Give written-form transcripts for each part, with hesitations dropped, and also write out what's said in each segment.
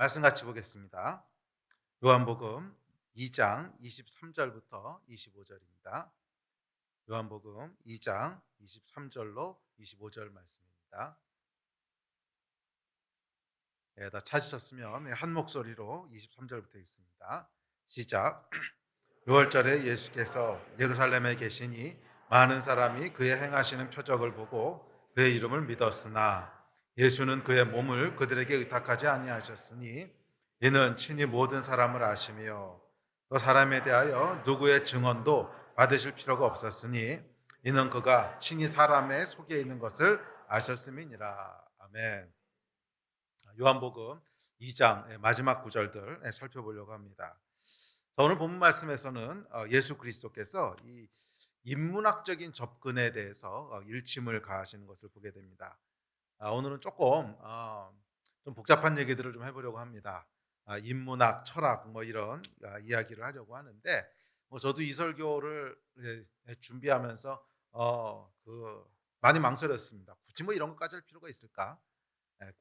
말씀 같이 보겠습니다. 요한복음 2장 23절부터 25절입니다. 요한복음 2장 23절로 25절 말씀입니다. 다 찾으셨으면 한 목소리로 23절부터 읽습니다. 시작. 6월절에 예수께서 예루살렘에 계시니 많은 사람이 그의 행하시는 표적을 보고 그의 이름을 믿었으나 예수는 그의 몸을 그들에게 의탁하지 아니하셨으니 이는 친히 모든 사람을 아시며 또 사람에 대하여 누구의 증언도 받으실 필요가 없었으니 이는 그가 친히 사람의 속에 있는 것을 아셨음이니라. 아멘. 요한복음 2장 마지막 구절들 살펴보려고 합니다. 오늘 본문 말씀에서는 예수 그리스도께서 이 인문학적인 접근에 대해서 일침을 가하시는 것을 보게 됩니다. 오늘은 조금 좀 복잡한 얘기들을 좀 해보려고 합니다. 인문학, 철학 뭐 이런 이야기를 하려고 하는데 뭐 저도 이 설교를 준비하면서 그 많이 망설였습니다. 굳이 뭐 이런 것까지 할 필요가 있을까?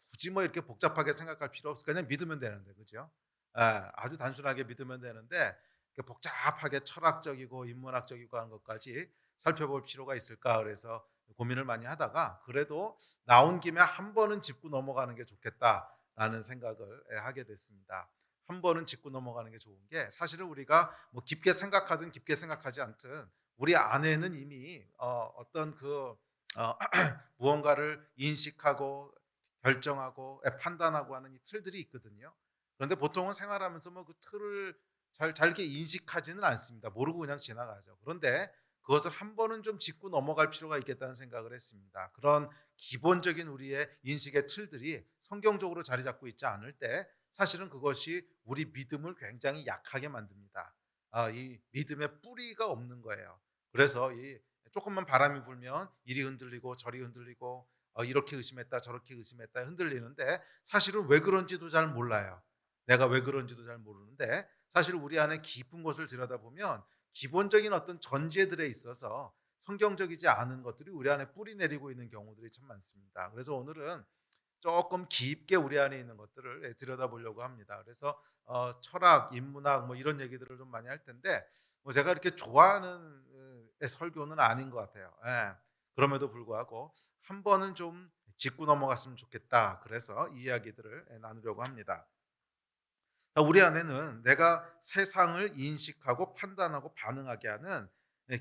굳이 뭐 이렇게 복잡하게 생각할 필요 없을 그냥 믿으면 되는데 그죠? 아주 단순하게 믿으면 되는데 이렇게 복잡하게 철학적이고 인문학적이고 하는 것까지 살펴볼 필요가 있을까 그래서 고민을 많이 하다가 그래도 나온 김에 한 번은 짚고 넘어가는 게 좋겠다라는 생각을 하게 됐습니다. 한 번은 짚고 넘어가는 게 좋은 게 사실은 우리가 뭐 깊게 생각하든 깊게 생각하지 않든 우리 안에는 이미 어떤 무언가를 인식하고 결정하고 판단하고 하는 이 틀들이 있거든요. 그런데 보통은 생활하면서 뭐 그 틀을 잘게 인식하지는 않습니다. 모르고 그냥 지나가죠. 그런데 그것을 한 번은 좀 짚고 넘어갈 필요가 있겠다는 생각을 했습니다. 그런 기본적인 우리의 인식의 틀들이 성경적으로 자리 잡고 있지 않을 때 사실은 그것이 우리 믿음을 굉장히 약하게 만듭니다. 이 믿음의 뿌리가 없는 거예요. 그래서 이 조금만 바람이 불면 이리 흔들리고 저리 흔들리고 이렇게 의심했다 저렇게 의심했다 흔들리는데 사실은 왜 그런지도 잘 몰라요. 내가 왜 그런지도 잘 모르는데 사실 우리 안에 깊은 곳을 들여다보면 기본적인 어떤 전제들에 있어서 성경적이지 않은 것들이 우리 안에 뿌리 내리고 있는 경우들이 참 많습니다. 그래서 오늘은 조금 깊게 우리 안에 있는 것들을 들여다보려고 합니다. 그래서 철학, 인문학 뭐 이런 얘기들을 좀 많이 할 텐데 뭐 제가 이렇게 좋아하는 설교는 아닌 것 같아요. 그럼에도 불구하고 한 번은 좀 짚고 넘어갔으면 좋겠다. 그래서 이 이야기들을 나누려고 합니다. 우리 안에는 내가 세상을 인식하고 판단하고 반응하게 하는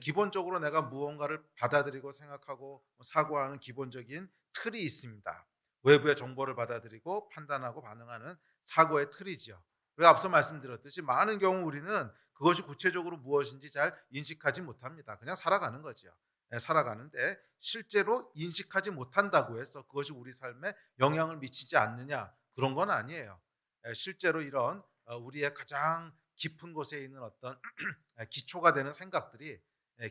기본적으로 내가 무언가를 받아들이고 생각하고 사고하는 기본적인 틀이 있습니다. 외부의 정보를 받아들이고 판단하고 반응하는 사고의 틀이죠. 그리고 앞서 말씀드렸듯이 많은 경우 우리는 그것이 구체적으로 무엇인지 잘 인식하지 못합니다. 그냥 살아가는 거죠. 살아가는데 실제로 인식하지 못한다고 해서 그것이 우리 삶에 영향을 미치지 않느냐 그런 건 아니에요. 실제로 이런 우리의 가장 깊은 곳에 있는 어떤 기초가 되는 생각들이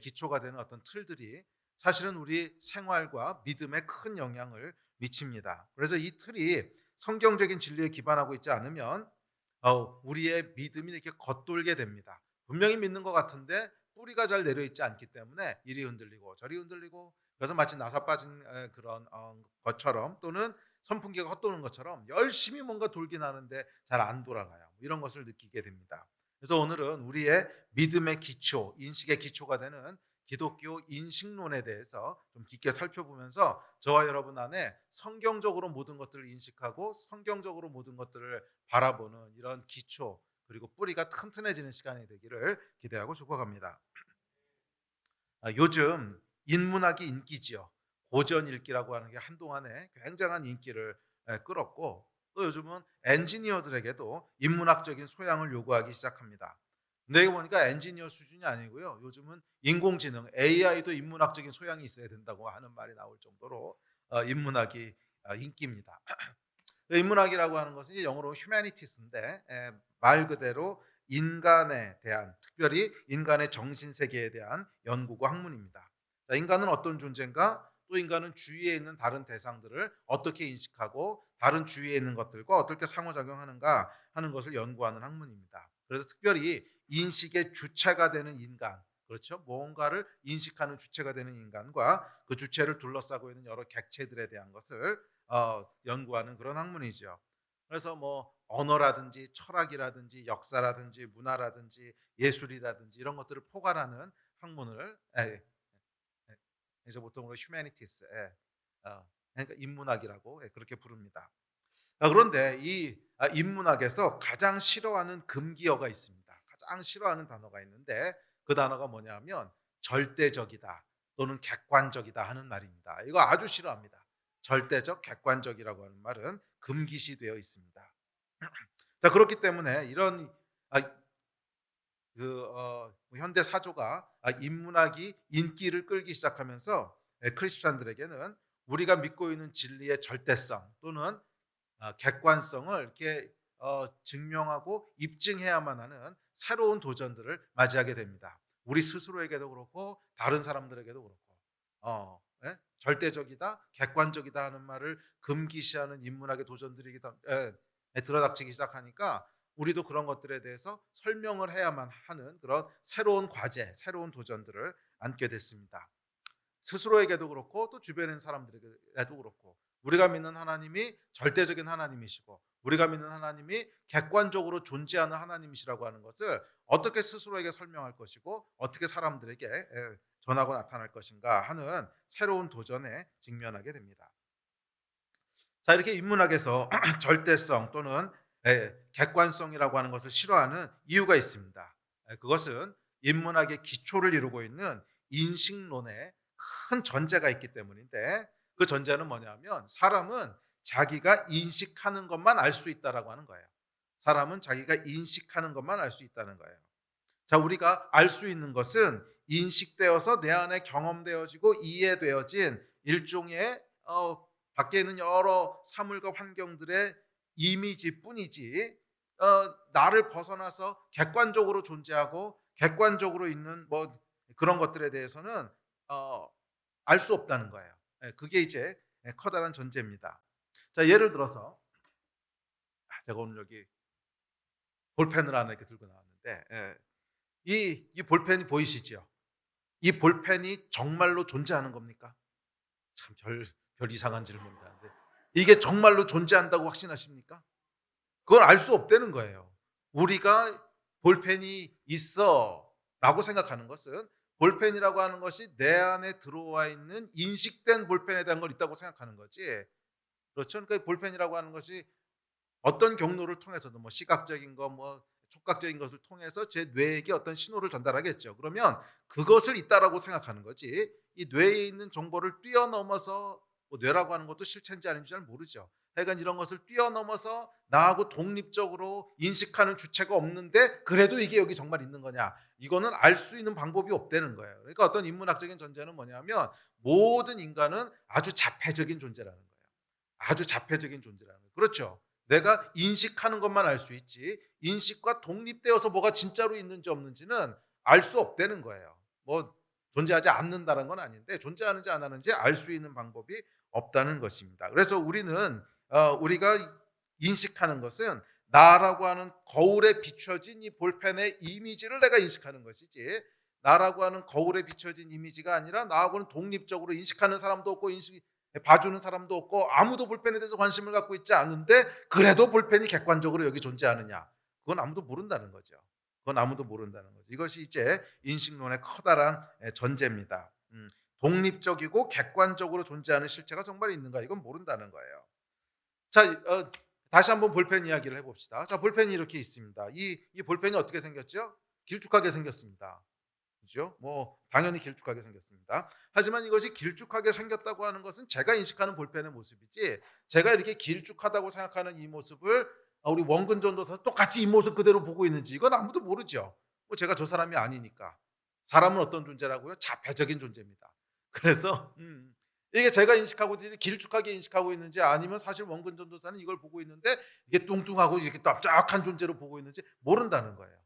기초가 되는 어떤 틀들이 사실은 우리 생활과 믿음에 큰 영향을 미칩니다. 그래서 이 틀이 성경적인 진리에 기반하고 있지 않으면 우리의 믿음이 이렇게 겉돌게 됩니다. 분명히 믿는 것 같은데 뿌리가 잘 내려 있지 않기 때문에 이리 흔들리고 저리 흔들리고 그래서 마치 나사 빠진 그런 것처럼 또는 선풍기가 헛도는 것처럼 열심히 뭔가 돌긴 하는데 잘 안 돌아가요. 이런 것을 느끼게 됩니다. 그래서 오늘은 우리의 믿음의 기초, 인식의 기초가 되는 기독교 인식론에 대해서 좀 깊게 살펴보면서 저와 여러분 안에 성경적으로 모든 것들을 인식하고 성경적으로 모든 것들을 바라보는 이런 기초 그리고 뿌리가 튼튼해지는 시간이 되기를 기대하고 축복합니다. 요즘 인문학이 인기지요. 고전 읽기라고 하는 게 한동안에 굉장한 인기를 끌었고 또 요즘은 엔지니어들에게도 인문학적인 소양을 요구하기 시작합니다. 근데 이거 보니까 엔지니어 수준이 아니고요. 요즘은 인공지능 AI도 인문학적인 소양이 있어야 된다고 하는 말이 나올 정도로 인문학이 인기입니다. 인문학이라고 하는 것은 영어로 휴머니티스인데 말 그대로 인간에 대한 특별히 인간의 정신 세계에 대한 연구고 학문입니다. 자, 인간은 어떤 존재인가? 또 인간은 주위에 있는 다른 대상들을 어떻게 인식하고 다른 주위에 있는 것들과 어떻게 상호작용하는가 하는 것을 연구하는 학문입니다. 그래서 특별히 인식의 주체가 되는 인간, 그렇죠? 뭔가를 인식하는 주체가 되는 인간과 그 주체를 둘러싸고 있는 여러 객체들에 대한 것을 연구하는 그런 학문이죠. 그래서 뭐 언어라든지 철학이라든지 역사라든지 문화라든지 예술이라든지 이런 것들을 포괄하는 학문을 이제 보통으로 휴머니티스, 그러니까 인문학이라고 그렇게 부릅니다. 그런데 이 인문학에서 가장 싫어하는 금기어가 있습니다. 가장 싫어하는 단어가 있는데 그 단어가 뭐냐면 절대적이다 또는 객관적이다 하는 말입니다. 이거 아주 싫어합니다. 절대적, 객관적이라고 하는 말은 금기시되어 있습니다. 자, 그렇기 때문에 이런 아, 현대 사조가 인문학이 인기를 끌기 시작하면서 크리스천들에게는 우리가 믿고 있는 진리의 절대성 또는 객관성을 이렇게 증명하고 입증해야만 하는 새로운 도전들을 맞이하게 됩니다. 우리 스스로에게도 그렇고 다른 사람들에게도 그렇고 절대적이다, 객관적이다 하는 말을 금기시하는 인문학의 도전들이 들어닥치기 시작하니까 우리도 그런 것들에 대해서 설명을 해야만 하는 그런 새로운 과제, 새로운 도전들을 안게 됐습니다. 스스로에게도 그렇고 또 주변에 있는 사람들에게도 그렇고 우리가 믿는 하나님이 절대적인 하나님이시고 우리가 믿는 하나님이 객관적으로 존재하는 하나님이시라고 하는 것을 어떻게 스스로에게 설명할 것이고 어떻게 사람들에게 전하고 나타날 것인가 하는 새로운 도전에 직면하게 됩니다. 자, 이렇게 인문학에서 절대성 또는 객관성이라고 하는 것을 싫어하는 이유가 있습니다. 그것은 인문학의 기초를 이루고 있는 인식론에 큰 전제가 있기 때문인데 그 전제는 뭐냐면 사람은 자기가 인식하는 것만 알 수 있다라고 하는 거예요. 사람은 자기가 인식하는 것만 알 수 있다는 거예요. 자, 우리가 알 수 있는 것은 인식되어서 내 안에 경험되어지고 이해되어진 일종의 밖에 있는 여러 사물과 환경들의 이미지뿐이지 나를 벗어나서 객관적으로 존재하고 객관적으로 있는 뭐 그런 것들에 대해서는 알 수 없다는 거예요. 그게 이제 커다란 전제입니다. 자, 예를 들어서 제가 오늘 여기 볼펜을 하나 이렇게 들고 나왔는데 이 볼펜이 보이시죠? 이 볼펜이 정말로 존재하는 겁니까? 참 별 이상한 질문이다. 근데 이게 정말로 존재한다고 확신하십니까? 그걸 알 수 없다는 거예요. 우리가 볼펜이 있어라고 생각하는 것은 볼펜이라고 하는 것이 내 안에 들어와 있는 인식된 볼펜에 대한 걸 있다고 생각하는 거지. 그렇죠? 그러니까 볼펜이라고 하는 것이 어떤 경로를 통해서도 뭐 시각적인 거, 뭐 촉각적인 것을 통해서 제 뇌에게 어떤 신호를 전달하겠죠. 그러면 그것을 있다라고 생각하는 거지. 이 뇌에 있는 정보를 뛰어넘어서 뭐 뇌라고 하는 것도 실체인지 아닌지 잘 모르죠. 하여간 이런 것을 뛰어넘어서 나하고 독립적으로 인식하는 주체가 없는데 그래도 이게 여기 정말 있는 거냐? 이거는 알 수 있는 방법이 없다는 거예요. 그러니까 어떤 인문학적인 전제는 뭐냐면 모든 인간은 아주 자폐적인 존재라는 거예요. 아주 자폐적인 존재라는 거예요. 그렇죠. 내가 인식하는 것만 알 수 있지 인식과 독립되어서 뭐가 진짜로 있는지 없는지는 알 수 없다는 거예요. 뭐 존재하지 않는다는 건 아닌데 존재하는지 안 하는지 알 수 있는 방법이 없다는 것입니다. 그래서 우리가 인식하는 것은 나라고 하는 거울에 비춰진 이 볼펜의 이미지를 내가 인식하는 것이지 나라고 하는 거울에 비춰진 이미지가 아니라 나하고는 독립적으로 인식하는 사람도 없고 봐주는 사람도 없고 아무도 볼펜에 대해서 관심을 갖고 있지 않은데 그래도 볼펜이 객관적으로 여기 존재하느냐? 그건 아무도 모른다는 거죠. 그건 아무도 모른다는 거죠. 이것이 이제 인식론의 커다란 전제입니다. 독립적이고 객관적으로 존재하는 실체가 정말 있는가? 이건 모른다는 거예요. 자, 다시 한번 볼펜 이야기를 해봅시다. 자, 볼펜이 이렇게 있습니다. 이 볼펜이 어떻게 생겼죠? 길쭉하게 생겼습니다. 그죠? 뭐 당연히 길쭉하게 생겼습니다. 하지만 이것이 길쭉하게 생겼다고 하는 것은 제가 인식하는 볼펜의 모습이지 제가 이렇게 길쭉하다고 생각하는 이 모습을 우리 원근 전도사 똑같이 이 모습 그대로 보고 있는지 이건 아무도 모르죠. 뭐 제가 저 사람이 아니니까. 사람은 어떤 존재라고요? 자폐적인 존재입니다. 그래서 이게 제가 인식하고 있는지 길쭉하게 인식하고 있는지 아니면 사실 원근 전도사는 이걸 보고 있는데 이게 뚱뚱하고 이렇게 납작한 존재로 보고 있는지 모른다는 거예요.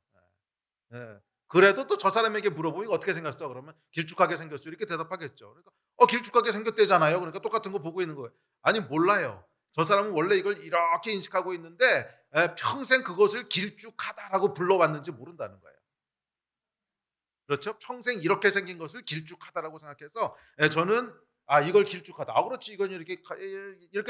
예. 그래도 또 저 사람에게 물어보면 어떻게 생겼어? 그러면 길쭉하게 생겼어. 이렇게 대답하겠죠. 그러니까 길쭉하게 생겼대잖아요. 그러니까 똑같은 거 보고 있는 거예요. 아니 몰라요. 저 사람은 원래 이걸 이렇게 인식하고 있는데 평생 그것을 길쭉하다라고 불러왔는지 모른다는 거예요. 그렇죠? 평생 이렇게 생긴 것을 길쭉하다라고 생각해서 저는 아 이걸 길쭉하다. 아 그렇지 이건 이렇게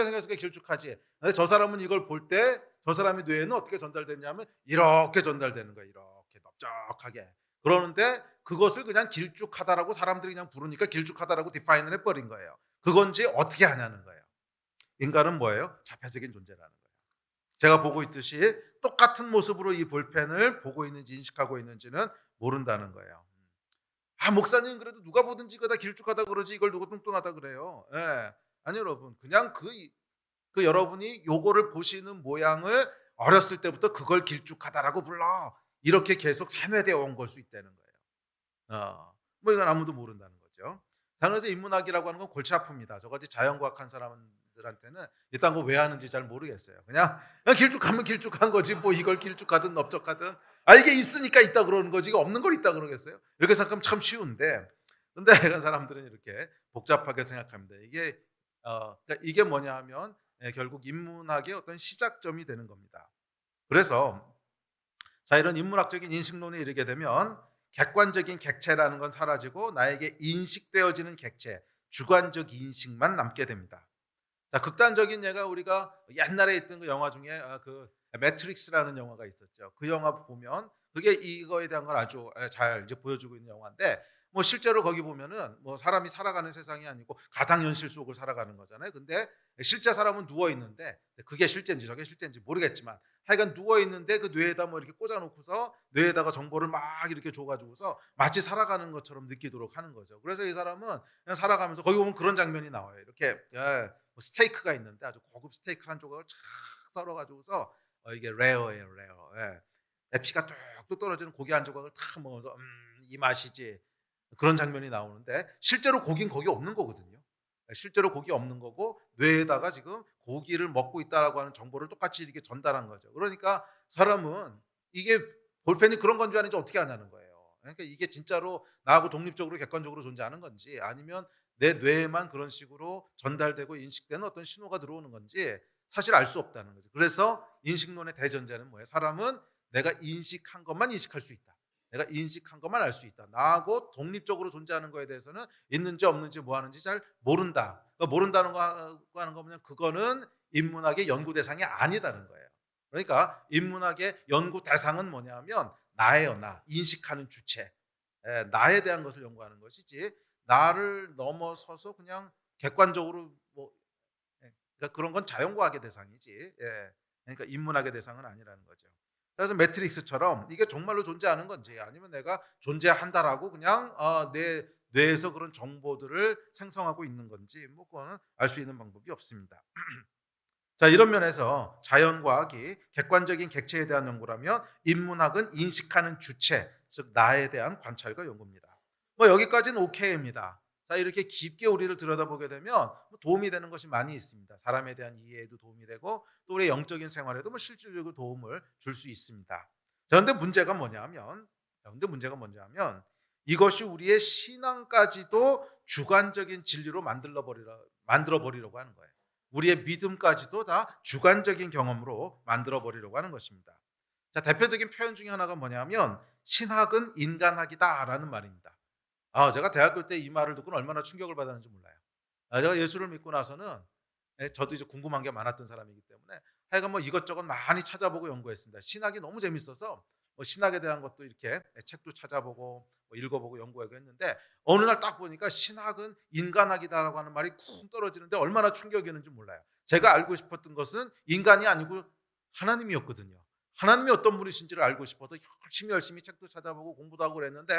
생각했으니까 길쭉하지. 근데 저 사람은 이걸 볼 때 저 사람의 뇌에는 어떻게 전달됐냐면 이렇게 전달되는 거예요. 이렇게 넓적하게. 그러는데 그것을 그냥 길쭉하다라고 사람들이 그냥 부르니까 길쭉하다라고 디파인을 해버린 거예요. 그건지 어떻게 하냐는 거예요. 인간은 뭐예요? 자폐적인 존재라는 거예요. 제가 보고 있듯이 똑같은 모습으로 이 볼펜을 보고 있는지 인식하고 있는지는 모른다는 거예요. 아 목사님 그래도 누가 보든지 이거 다 길쭉하다 그러지 이걸 누가 뚱뚱하다 그래요. 예. 아니 여러분 그냥 그 여러분이 요거를 보시는 모양을 어렸을 때부터 그걸 길쭉하다라고 불러. 이렇게 계속 세뇌되어 온 걸 수 있다는 거예요. 뭐 이건 아무도 모른다는 거죠. 자 그래서 인문학이라고 하는 건 골치 아픕니다. 저같이 자연과학한 사람들한테는 이딴 거 왜 하는지 잘 모르겠어요. 그냥 길쭉하면 길쭉한 거지 뭐 이걸 길쭉하든 넓적하든 아 이게 있으니까 있다 그러는 거지 이거 없는 걸 있다 그러겠어요? 이렇게 생각하면 참 쉬운데 근데 약간 사람들은 이렇게 복잡하게 생각합니다. 그러니까 이게 뭐냐 하면 결국 인문학의 어떤 시작점이 되는 겁니다. 그래서 자 이런 인문학적인 인식론에 이르게 되면 객관적인 객체라는 건 사라지고 나에게 인식되어지는 객체, 주관적 인식만 남게 됩니다. 자 극단적인 예가 우리가 옛날에 있던 그 영화 중에 그 매트릭스라는 영화가 있었죠. 그 영화 보면 그게 이거에 대한 걸 아주 잘 이제 보여주고 있는 영화인데 뭐 실제로 거기 보면은 뭐 사람이 살아가는 세상이 아니고 가상현실 속을 살아가는 거잖아요. 근데 실제 사람은 누워 있는데 그게 실제인지 저게 실제인지 모르겠지만 하여간 누워 있는데 그 뇌에다 뭐 이렇게 꽂아 놓고서 뇌에다가 정보를 막 이렇게 줘 가지고서 마치 살아가는 것처럼 느끼도록 하는 거죠. 그래서 이 사람은 그냥 살아가면서 거기 보면 그런 장면이 나와요. 이렇게 뭐 스테이크가 있는데 아주 고급 스테이크 한 조각을 착 썰어 가지고서 이게 레어예요, 레어. 피가 뚝뚝 떨어지는 고기 한 조각을 탁 먹어서 이 맛이지. 그런 장면이 나오는데 실제로 고기는 거기 없는 거거든요. 실제로 고기 없는 거고 뇌에다가 지금 고기를 먹고 있다라고 하는 정보를 똑같이 이렇게 전달한 거죠. 그러니까 사람은 이게 볼펜이 그런 건지 아닌지 어떻게 아냐는 거예요. 그러니까 이게 진짜로 나하고 독립적으로 객관적으로 존재하는 건지 아니면 내 뇌에만 그런 식으로 전달되고 인식되는 어떤 신호가 들어오는 건지 사실 알 수 없다는 거죠. 그래서 인식론의 대전제는 뭐예요? 사람은 내가 인식한 것만 인식할 수 있다. 내가 인식한 것만 알 수 있다. 나하고 독립적으로 존재하는 거에 대해서는 있는지 없는지 뭐 하는지 잘 모른다. 그러니까 모른다는 거 하는 거면 그거는 인문학의 연구 대상이 아니다는 거예요. 그러니까 인문학의 연구 대상은 뭐냐면 나예요, 나. 인식하는 주체. 나에 대한 것을 연구하는 것이지 나를 넘어서서 그냥 객관적으로 뭐 그러니까 그런 건 자연과학의 대상이지. 그러니까 인문학의 대상은 아니라는 거죠. 그래서 매트릭스처럼 이게 정말로 존재하는 건지 아니면 내가 존재한다라고 그냥 내 뇌에서 그런 정보들을 생성하고 있는 건지 뭐 그거는 알 수 있는 방법이 없습니다. 자 이런 면에서 자연과학이 객관적인 객체에 대한 연구라면 인문학은 인식하는 주체 즉 나에 대한 관찰과 연구입니다. 뭐 여기까지는 오케이입니다. 자 이렇게 깊게 우리를 들여다보게 되면 뭐 도움이 되는 것이 많이 있습니다. 사람에 대한 이해에도 도움이 되고 또 우리의 영적인 생활에도 뭐 실질적으로 도움을 줄 수 있습니다. 그런데 문제가 뭐냐면 이것이 우리의 신앙까지도 주관적인 진리로 만들어 버리려고 하는 거예요. 우리의 믿음까지도 다 주관적인 경험으로 만들어 버리려고 하는 것입니다. 자, 대표적인 표현 중에 하나가 뭐냐면 신학은 인간학이다라는 말입니다. 제가 대학교 때 이 말을 듣고는 얼마나 충격을 받았는지 몰라요. 제가 예수를 믿고 나서는 저도 이제 궁금한 게 많았던 사람이기 때문에 하여간 뭐 이것저것 많이 찾아보고 연구했습니다. 신학이 너무 재밌어서 뭐 신학에 대한 것도 이렇게 책도 찾아보고 뭐 읽어보고 연구하고 했는데 어느 날 딱 보니까 신학은 인간학이다라고 하는 말이 쿵 떨어지는데 얼마나 충격이었는지 몰라요. 제가 알고 싶었던 것은 인간이 아니고 하나님이었거든요. 하나님이 어떤 분이신지를 알고 싶어서 열심히 책도 찾아보고 공부도 하고 그랬는데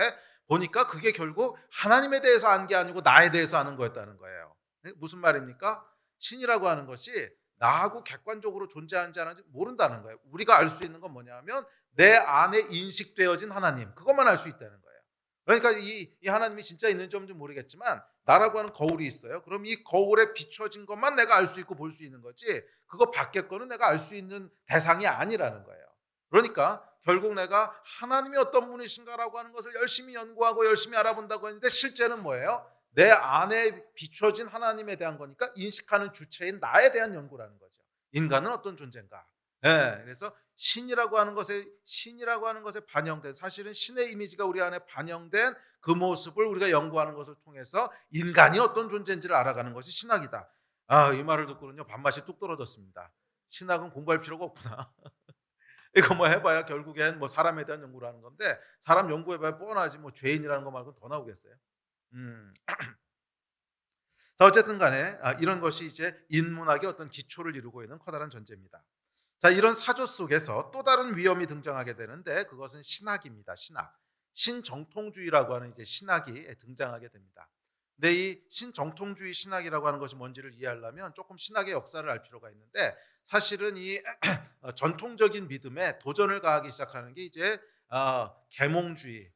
보니까 그게 결국 하나님에 대해서 안 게 아니고 나에 대해서 아는 거였다는 거예요. 무슨 말입니까? 신이라고 하는 것이 나하고 객관적으로 존재하는지 안 하는지 모른다는 거예요. 우리가 알 수 있는 건 뭐냐면 내 안에 인식되어진 하나님 그것만 알 수 있다는 거예요. 그러니까 이 하나님이 진짜 있는지 없는지 모르겠지만 나라고 하는 거울이 있어요. 그럼 이 거울에 비춰진 것만 내가 알 수 있고 볼 수 있는 거지 그거 밖에 거는 내가 알 수 있는 대상이 아니라는 거예요. 그러니까 결국 내가 하나님이 어떤 분이신가라고 하는 것을 열심히 연구하고 열심히 알아본다고 했는데 실제는 뭐예요? 내 안에 비춰진 하나님에 대한 거니까 인식하는 주체인 나에 대한 연구라는 거죠. 인간은 어떤 존재인가? 예. 그래서 신이라고 하는 것에 반영된, 사실은 신의 이미지가 우리 안에 반영된 그 모습을 우리가 연구하는 것을 통해서 인간이 어떤 존재인지를 알아가는 것이 신학이다. 이 말을 듣고는요, 밥맛이 뚝 떨어졌습니다. 신학은 공부할 필요가 없구나. 이거 뭐 해봐야 결국엔 뭐 사람에 대한 연구를 하는 건데, 사람 연구해봐야 뻔하지 뭐 죄인이라는 거 말고 더 나오겠어요. 음. 자, 어쨌든 간에 이런 것이 이제 인문학의 어떤 기초를 이루고 있는 커다란 전제입니다. 자, 이런 사조 속에서 또 다른 위험이 등장하게 되는데, 그것은 신학입니다. 신학. 신정통주의라고 하는 이제 신학이 등장하게 됩니다. 근데 이 신정통주의 신학이라고 하는 것이 뭔지를 이해하려면 조금 신학의 역사를 알 필요가 있는데, 사실은 이 전통적인 믿음에 도전을 가하기 시작하는 게 이제 계몽주의,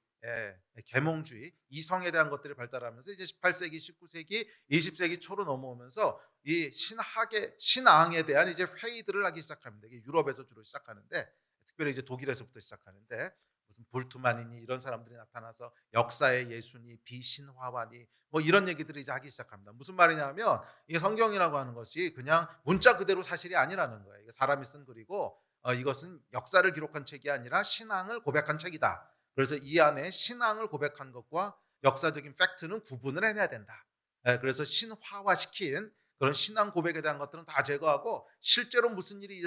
계몽주의, 이성에 대한 것들이 발달하면서 이제 18세기, 19세기, 20세기 초로 넘어오면서 이 신앙에 대한 이제 회의들을 하기 시작합니다. 이게 유럽에서 주로 시작하는데, 특별히 이제 독일에서부터 시작하는데, 무슨 볼트만이니 이런 사람들이 나타나서 역사의 예수니 비신화와니 뭐 이런 얘기들을 이제 하기 시작합니다. 무슨 말이냐면, 이게 성경이라고 하는 것이 그냥 문자 그대로 사실이 아니라는 거예요. 이게 사람이 쓴 글이고, 이것은 역사를 기록한 책이 아니라 신앙을 고백한 책이다. 그래서 이 안에 신앙을 고백한 것과 역사적인 팩트는 구분을 해내야 된다. 그래서 신화화시킨 그런 신앙 고백에 대한 것들은 다 제거하고, 실제로 무슨 일이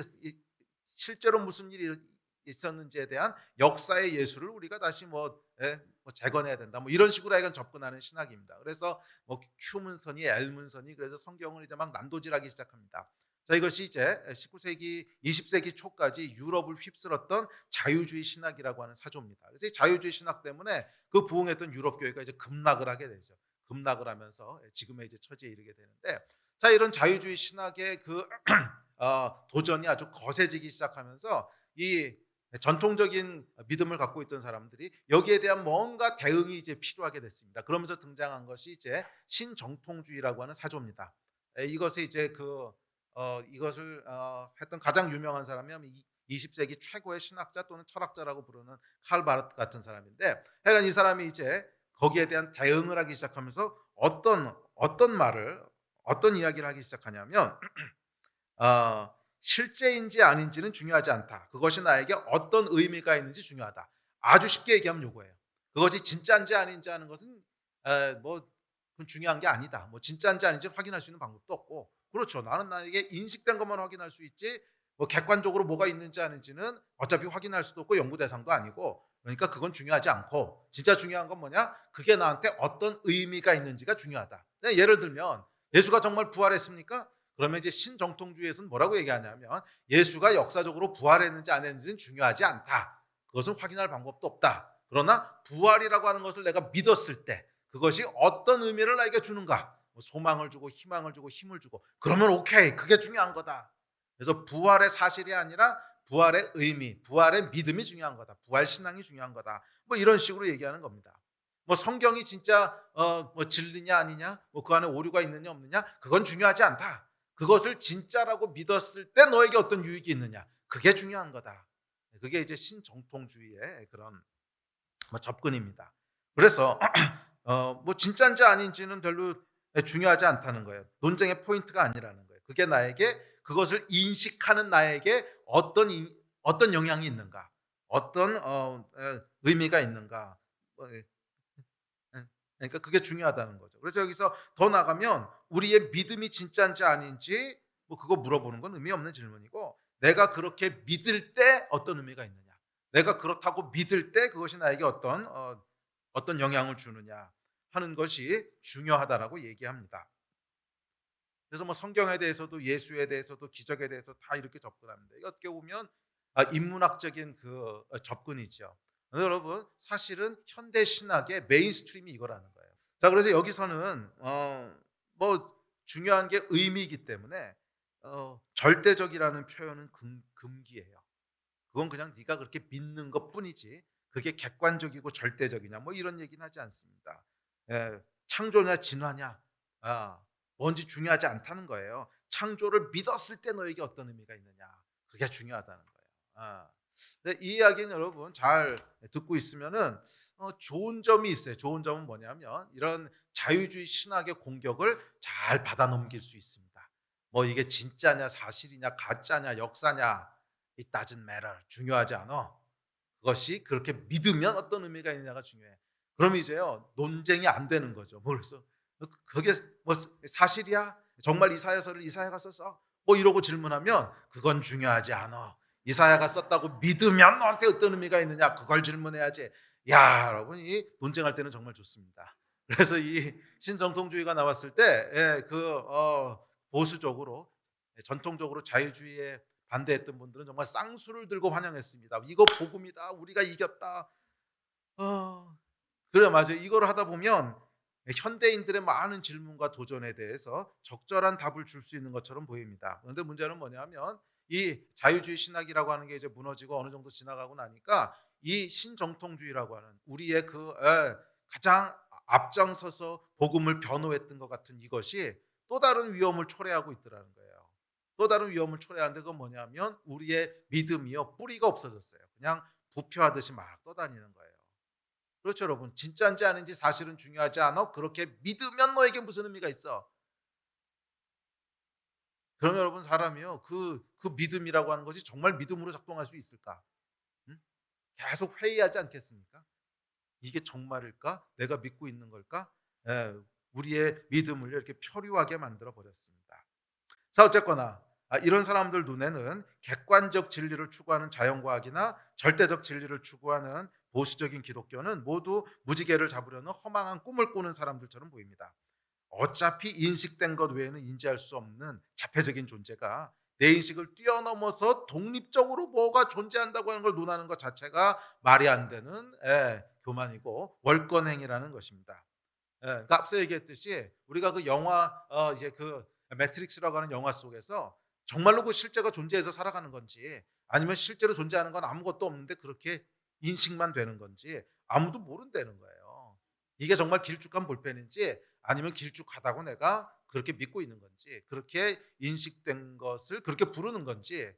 있었는지에 대한 역사의 예수를 우리가 다시 뭐 재건해야 된다. 뭐 이런 식으로 약간 접근하는 신학입니다. 그래서 뭐 Q문선이 L문선이, 그래서 성경을 이제 막 난도질하기 시작합니다. 자, 이것이 이제 19세기, 20세기 초까지 유럽을 휩쓸었던 자유주의 신학이라고 하는 사조입니다. 그래서 이 자유주의 신학 때문에 그 부흥했던 유럽 교회가 이제 급락을 하게 되죠. 급락을 하면서 지금의 이제 처지에 이르게 되는데, 자, 이런 자유주의 신학의 그 도전이 아주 거세지기 시작하면서 이 전통적인 믿음을 갖고 있던 사람들이 여기에 대한 뭔가 대응이 이제 필요하게 됐습니다. 그러면서 등장한 것이 이제 신정통주의라고 하는 사조입니다. 이것이 이제 이것을 했던 가장 유명한 사람이 20세기 최고의 신학자 또는 철학자라고 부르는 칼 바르트 같은 사람인데, 하여간 이 사람이 이제 거기에 대한 대응을 하기 시작하면서 어떤 이야기를 하기 시작하냐면, 실제인지 아닌지는 중요하지 않다. 그것이 나에게 어떤 의미가 있는지 중요하다. 아주 쉽게 얘기하면 요거예요. 그것이 진짜인지 아닌지 하는 것은 뭐 그건 중요한 게 아니다. 뭐 진짜인지 아닌지 확인할 수 있는 방법도 없고, 그렇죠. 나에게 인식된 것만 확인할 수 있지 뭐 객관적으로 뭐가 있는지 아닌지는 어차피 확인할 수도 없고 연구 대상도 아니고, 그러니까 그건 중요하지 않고, 진짜 중요한 건 뭐냐? 그게 나한테 어떤 의미가 있는지가 중요하다. 예를 들면, 예수가 정말 부활했습니까? 그러면 이제 신정통주의에서는 뭐라고 얘기하냐면, 예수가 역사적으로 부활했는지 안 했는지는 중요하지 않다. 그것은 확인할 방법도 없다. 그러나 부활이라고 하는 것을 내가 믿었을 때 그것이 어떤 의미를 나에게 주는가, 뭐 소망을 주고 희망을 주고 힘을 주고, 그러면 오케이, 그게 중요한 거다. 그래서 부활의 사실이 아니라 부활의 의미, 부활의 믿음이 중요한 거다. 부활 신앙이 중요한 거다. 뭐 이런 식으로 얘기하는 겁니다. 뭐 성경이 진짜 뭐 진리냐 아니냐, 뭐 그 안에 오류가 있느냐 없느냐, 그건 중요하지 않다. 그것을 진짜라고 믿었을 때 너에게 어떤 유익이 있느냐, 그게 중요한 거다. 그게 이제 신정통주의의 그런 뭐 접근입니다. 그래서 뭐 진짜인지 아닌지는 별로 중요하지 않다는 거예요. 논쟁의 포인트가 아니라는 거예요. 그게 나에게, 그것을 인식하는 나에게 어떤 영향이 있는가, 어떤 의미가 있는가. 그러니까 그게 중요하다는 거죠. 그래서 여기서 더 나가면 우리의 믿음이 진짜인지 아닌지 뭐 그거 물어보는 건 의미 없는 질문이고, 내가 그렇게 믿을 때 어떤 의미가 있느냐, 내가 그렇다고 믿을 때 그것이 나에게 어떤 영향을 주느냐 하는 것이 중요하다라고 얘기합니다. 그래서 뭐 성경에 대해서도 예수에 대해서도 기적에 대해서 다 이렇게 접근합니다. 이게 어떻게 보면 인문학적인 접근이죠. 여러분, 사실은 현대 신학의 메인스트림이 이거라는 거예요. 자, 그래서 여기서는 뭐 중요한 게 의미이기 때문에 절대적이라는 표현은 금기예요. 그건 그냥 네가 그렇게 믿는 것뿐이지 그게 객관적이고 절대적이냐 뭐 이런 얘기는 하지 않습니다. 창조냐 진화냐 뭔지 중요하지 않다는 거예요. 창조를 믿었을 때 너에게 어떤 의미가 있느냐, 그게 중요하다는 거예요. 근데 이 이야기는 여러분 잘 듣고 있으면은 좋은 점이 있어요. 좋은 점은 뭐냐면, 이런 자유주의 신학의 공격을 잘 받아 넘길 수 있습니다. 뭐 이게 진짜냐 사실이냐 가짜냐 역사냐, It doesn't matter. 중요하지 않아. 그것이 그렇게 믿으면 어떤 의미가 있느냐가 중요해. 그럼 이제요 논쟁이 안 되는 거죠. 뭐 그래서 그게 뭐 사실이야? 정말 이사야서를 이사야가 썼어? 뭐 이러고 질문하면 그건 중요하지 않아. 이사야가 썼다고 믿으면 너한테 어떤 의미가 있느냐? 그걸 질문해야지. 야, 여러분 이 논쟁할 때는 정말 좋습니다. 그래서 이 신정통주의가 나왔을 때 보수적으로 전통적으로 자유주의에 반대했던 분들은 정말 쌍수를 들고 환영했습니다. 이거 복음이다. 우리가 이겼다. 그래 맞아요. 이걸 하다 보면 현대인들의 많은 질문과 도전에 대해서 적절한 답을 줄 수 있는 것처럼 보입니다. 그런데 문제는 뭐냐면 이 자유주의 신학이라고 하는 게 이제 무너지고 어느 정도 지나가고 나니까 이 신정통주의라고 하는 우리의 가장 앞장서서 복음을 변호했던 것 같은 이것이 또 다른 위험을 초래하고 있더라는 거예요. 또 다른 위험을 초래하는데 그건 뭐냐면 우리의 믿음이요 뿌리가 없어졌어요. 그냥 부표하듯이 막 떠다니는 거예요. 그렇죠, 여러분. 진짜인지 아닌지 사실은 중요하지 않아. 그렇게 믿으면 너에게 무슨 의미가 있어? 그럼 여러분 사람이요 그 믿음이라고 하는 것이 정말 믿음으로 작동할 수 있을까? 응? 계속 회의하지 않겠습니까? 이게 정말일까? 내가 믿고 있는 걸까? 예, 우리의 믿음을 이렇게 표류하게 만들어 버렸습니다. 자, 어쨌거나 이런 사람들 눈에는 객관적 진리를 추구하는 자연과학이나 절대적 진리를 추구하는 보수적인 기독교는 모두 무지개를 잡으려는 허망한 꿈을 꾸는 사람들처럼 보입니다. 어차피 인식된 것 외에는 인지할 수 없는 자폐적인 존재가 내 인식을 뛰어넘어서 독립적으로 뭐가 존재한다고 하는 걸 논하는 것 자체가 말이 안 되는 교만이고 월권행위라는 것입니다. 그러니까 앞서 얘기했듯이 우리가 그 영화 이제 그 매트릭스라고 하는 영화 속에서 정말로 그 실제가 존재해서 살아가는 건지 아니면 실제로 존재하는 건 아무것도 없는데 그렇게 인식만 되는 건지 아무도 모른다는 거예요. 이게 정말 길쭉한 볼펜인지 아니면 길쭉하다고 내가 그렇게 믿고 있는 건지 그렇게 인식된 것을 그렇게 부르는 건지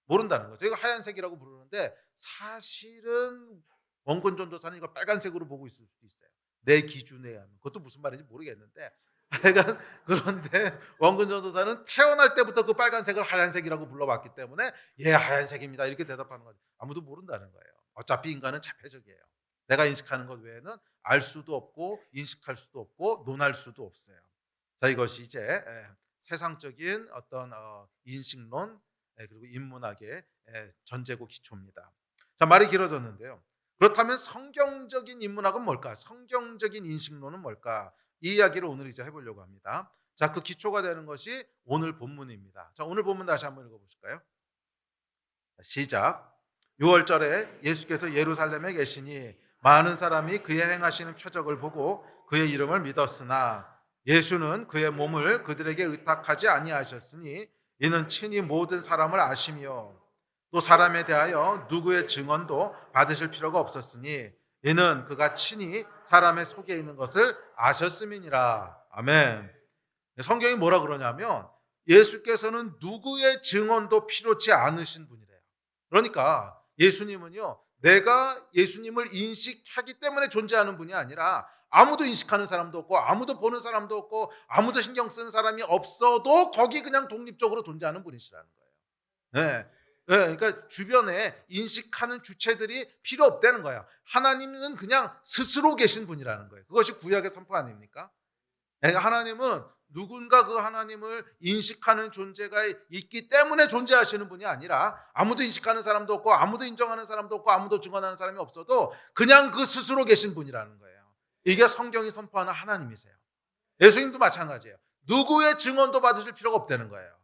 모른다는 거죠. 이거 하얀색이라고 부르는데 사실은 원근 전도사는 이걸 빨간색으로 보고 있을 수도 있어요. 내 기준에 의하면. 그것도 무슨 말인지 모르겠는데 하여간 그런데 원근 전도사는 태어날 때부터 그 빨간색을 하얀색이라고 불러왔기 때문에 예 하얀색입니다 이렇게 대답하는 거죠. 아무도 모른다는 거예요. 어차피 인간은 자폐적이에요. 내가 인식하는 것 외에는 알 수도 없고 인식할 수도 없고 논할 수도 없어요. 자 이것이 이제 세상적인 어떤 인식론 그리고 인문학의 전제고 기초입니다. 자 말이 길어졌는데요. 그렇다면 성경적인 인문학은 뭘까? 성경적인 인식론은 뭘까? 이 이야기를 오늘 이제 해보려고 합니다. 자, 그 기초가 되는 것이 오늘 본문입니다. 자, 오늘 본문 다시 한번 읽어보실까요? 시작. 6월절에 예수께서 예루살렘에 계시니 많은 사람이 그의 행하시는 표적을 보고 그의 이름을 믿었으나 예수는 그의 몸을 그들에게 의탁하지 아니하셨으니 이는 친히 모든 사람을 아시며 또 사람에 대하여 누구의 증언도 받으실 필요가 없었으니 이는 그가 친히 사람의 속에 있는 것을 아셨음이니라. 아멘. 성경이 뭐라 그러냐면 예수께서는 누구의 증언도 필요치 않으신 분이래요. 그러니까 예수님은요, 내가 예수님을 인식하기 때문에 존재하는 분이 아니라 아무도 인식하는 사람도 없고 아무도 보는 사람도 없고 아무도 신경 쓰는 사람이 없어도 거기 그냥 독립적으로 존재하는 분이시라는 거예요. 네. 네, 그러니까 주변에 인식하는 주체들이 필요 없다는 거예요. 하나님은 그냥 스스로 계신 분이라는 거예요. 그것이 구약의 선포 아닙니까? 그러니까 하나님은 누군가 그 하나님을 인식하는 존재가 있기 때문에 존재하시는 분이 아니라 아무도 인식하는 사람도 없고 아무도 인정하는 사람도 없고 아무도 증언하는 사람이 없어도 그냥 그 스스로 계신 분이라는 거예요. 이게 성경이 선포하는 하나님이세요. 예수님도 마찬가지예요. 누구의 증언도 받으실 필요가 없다는 거예요.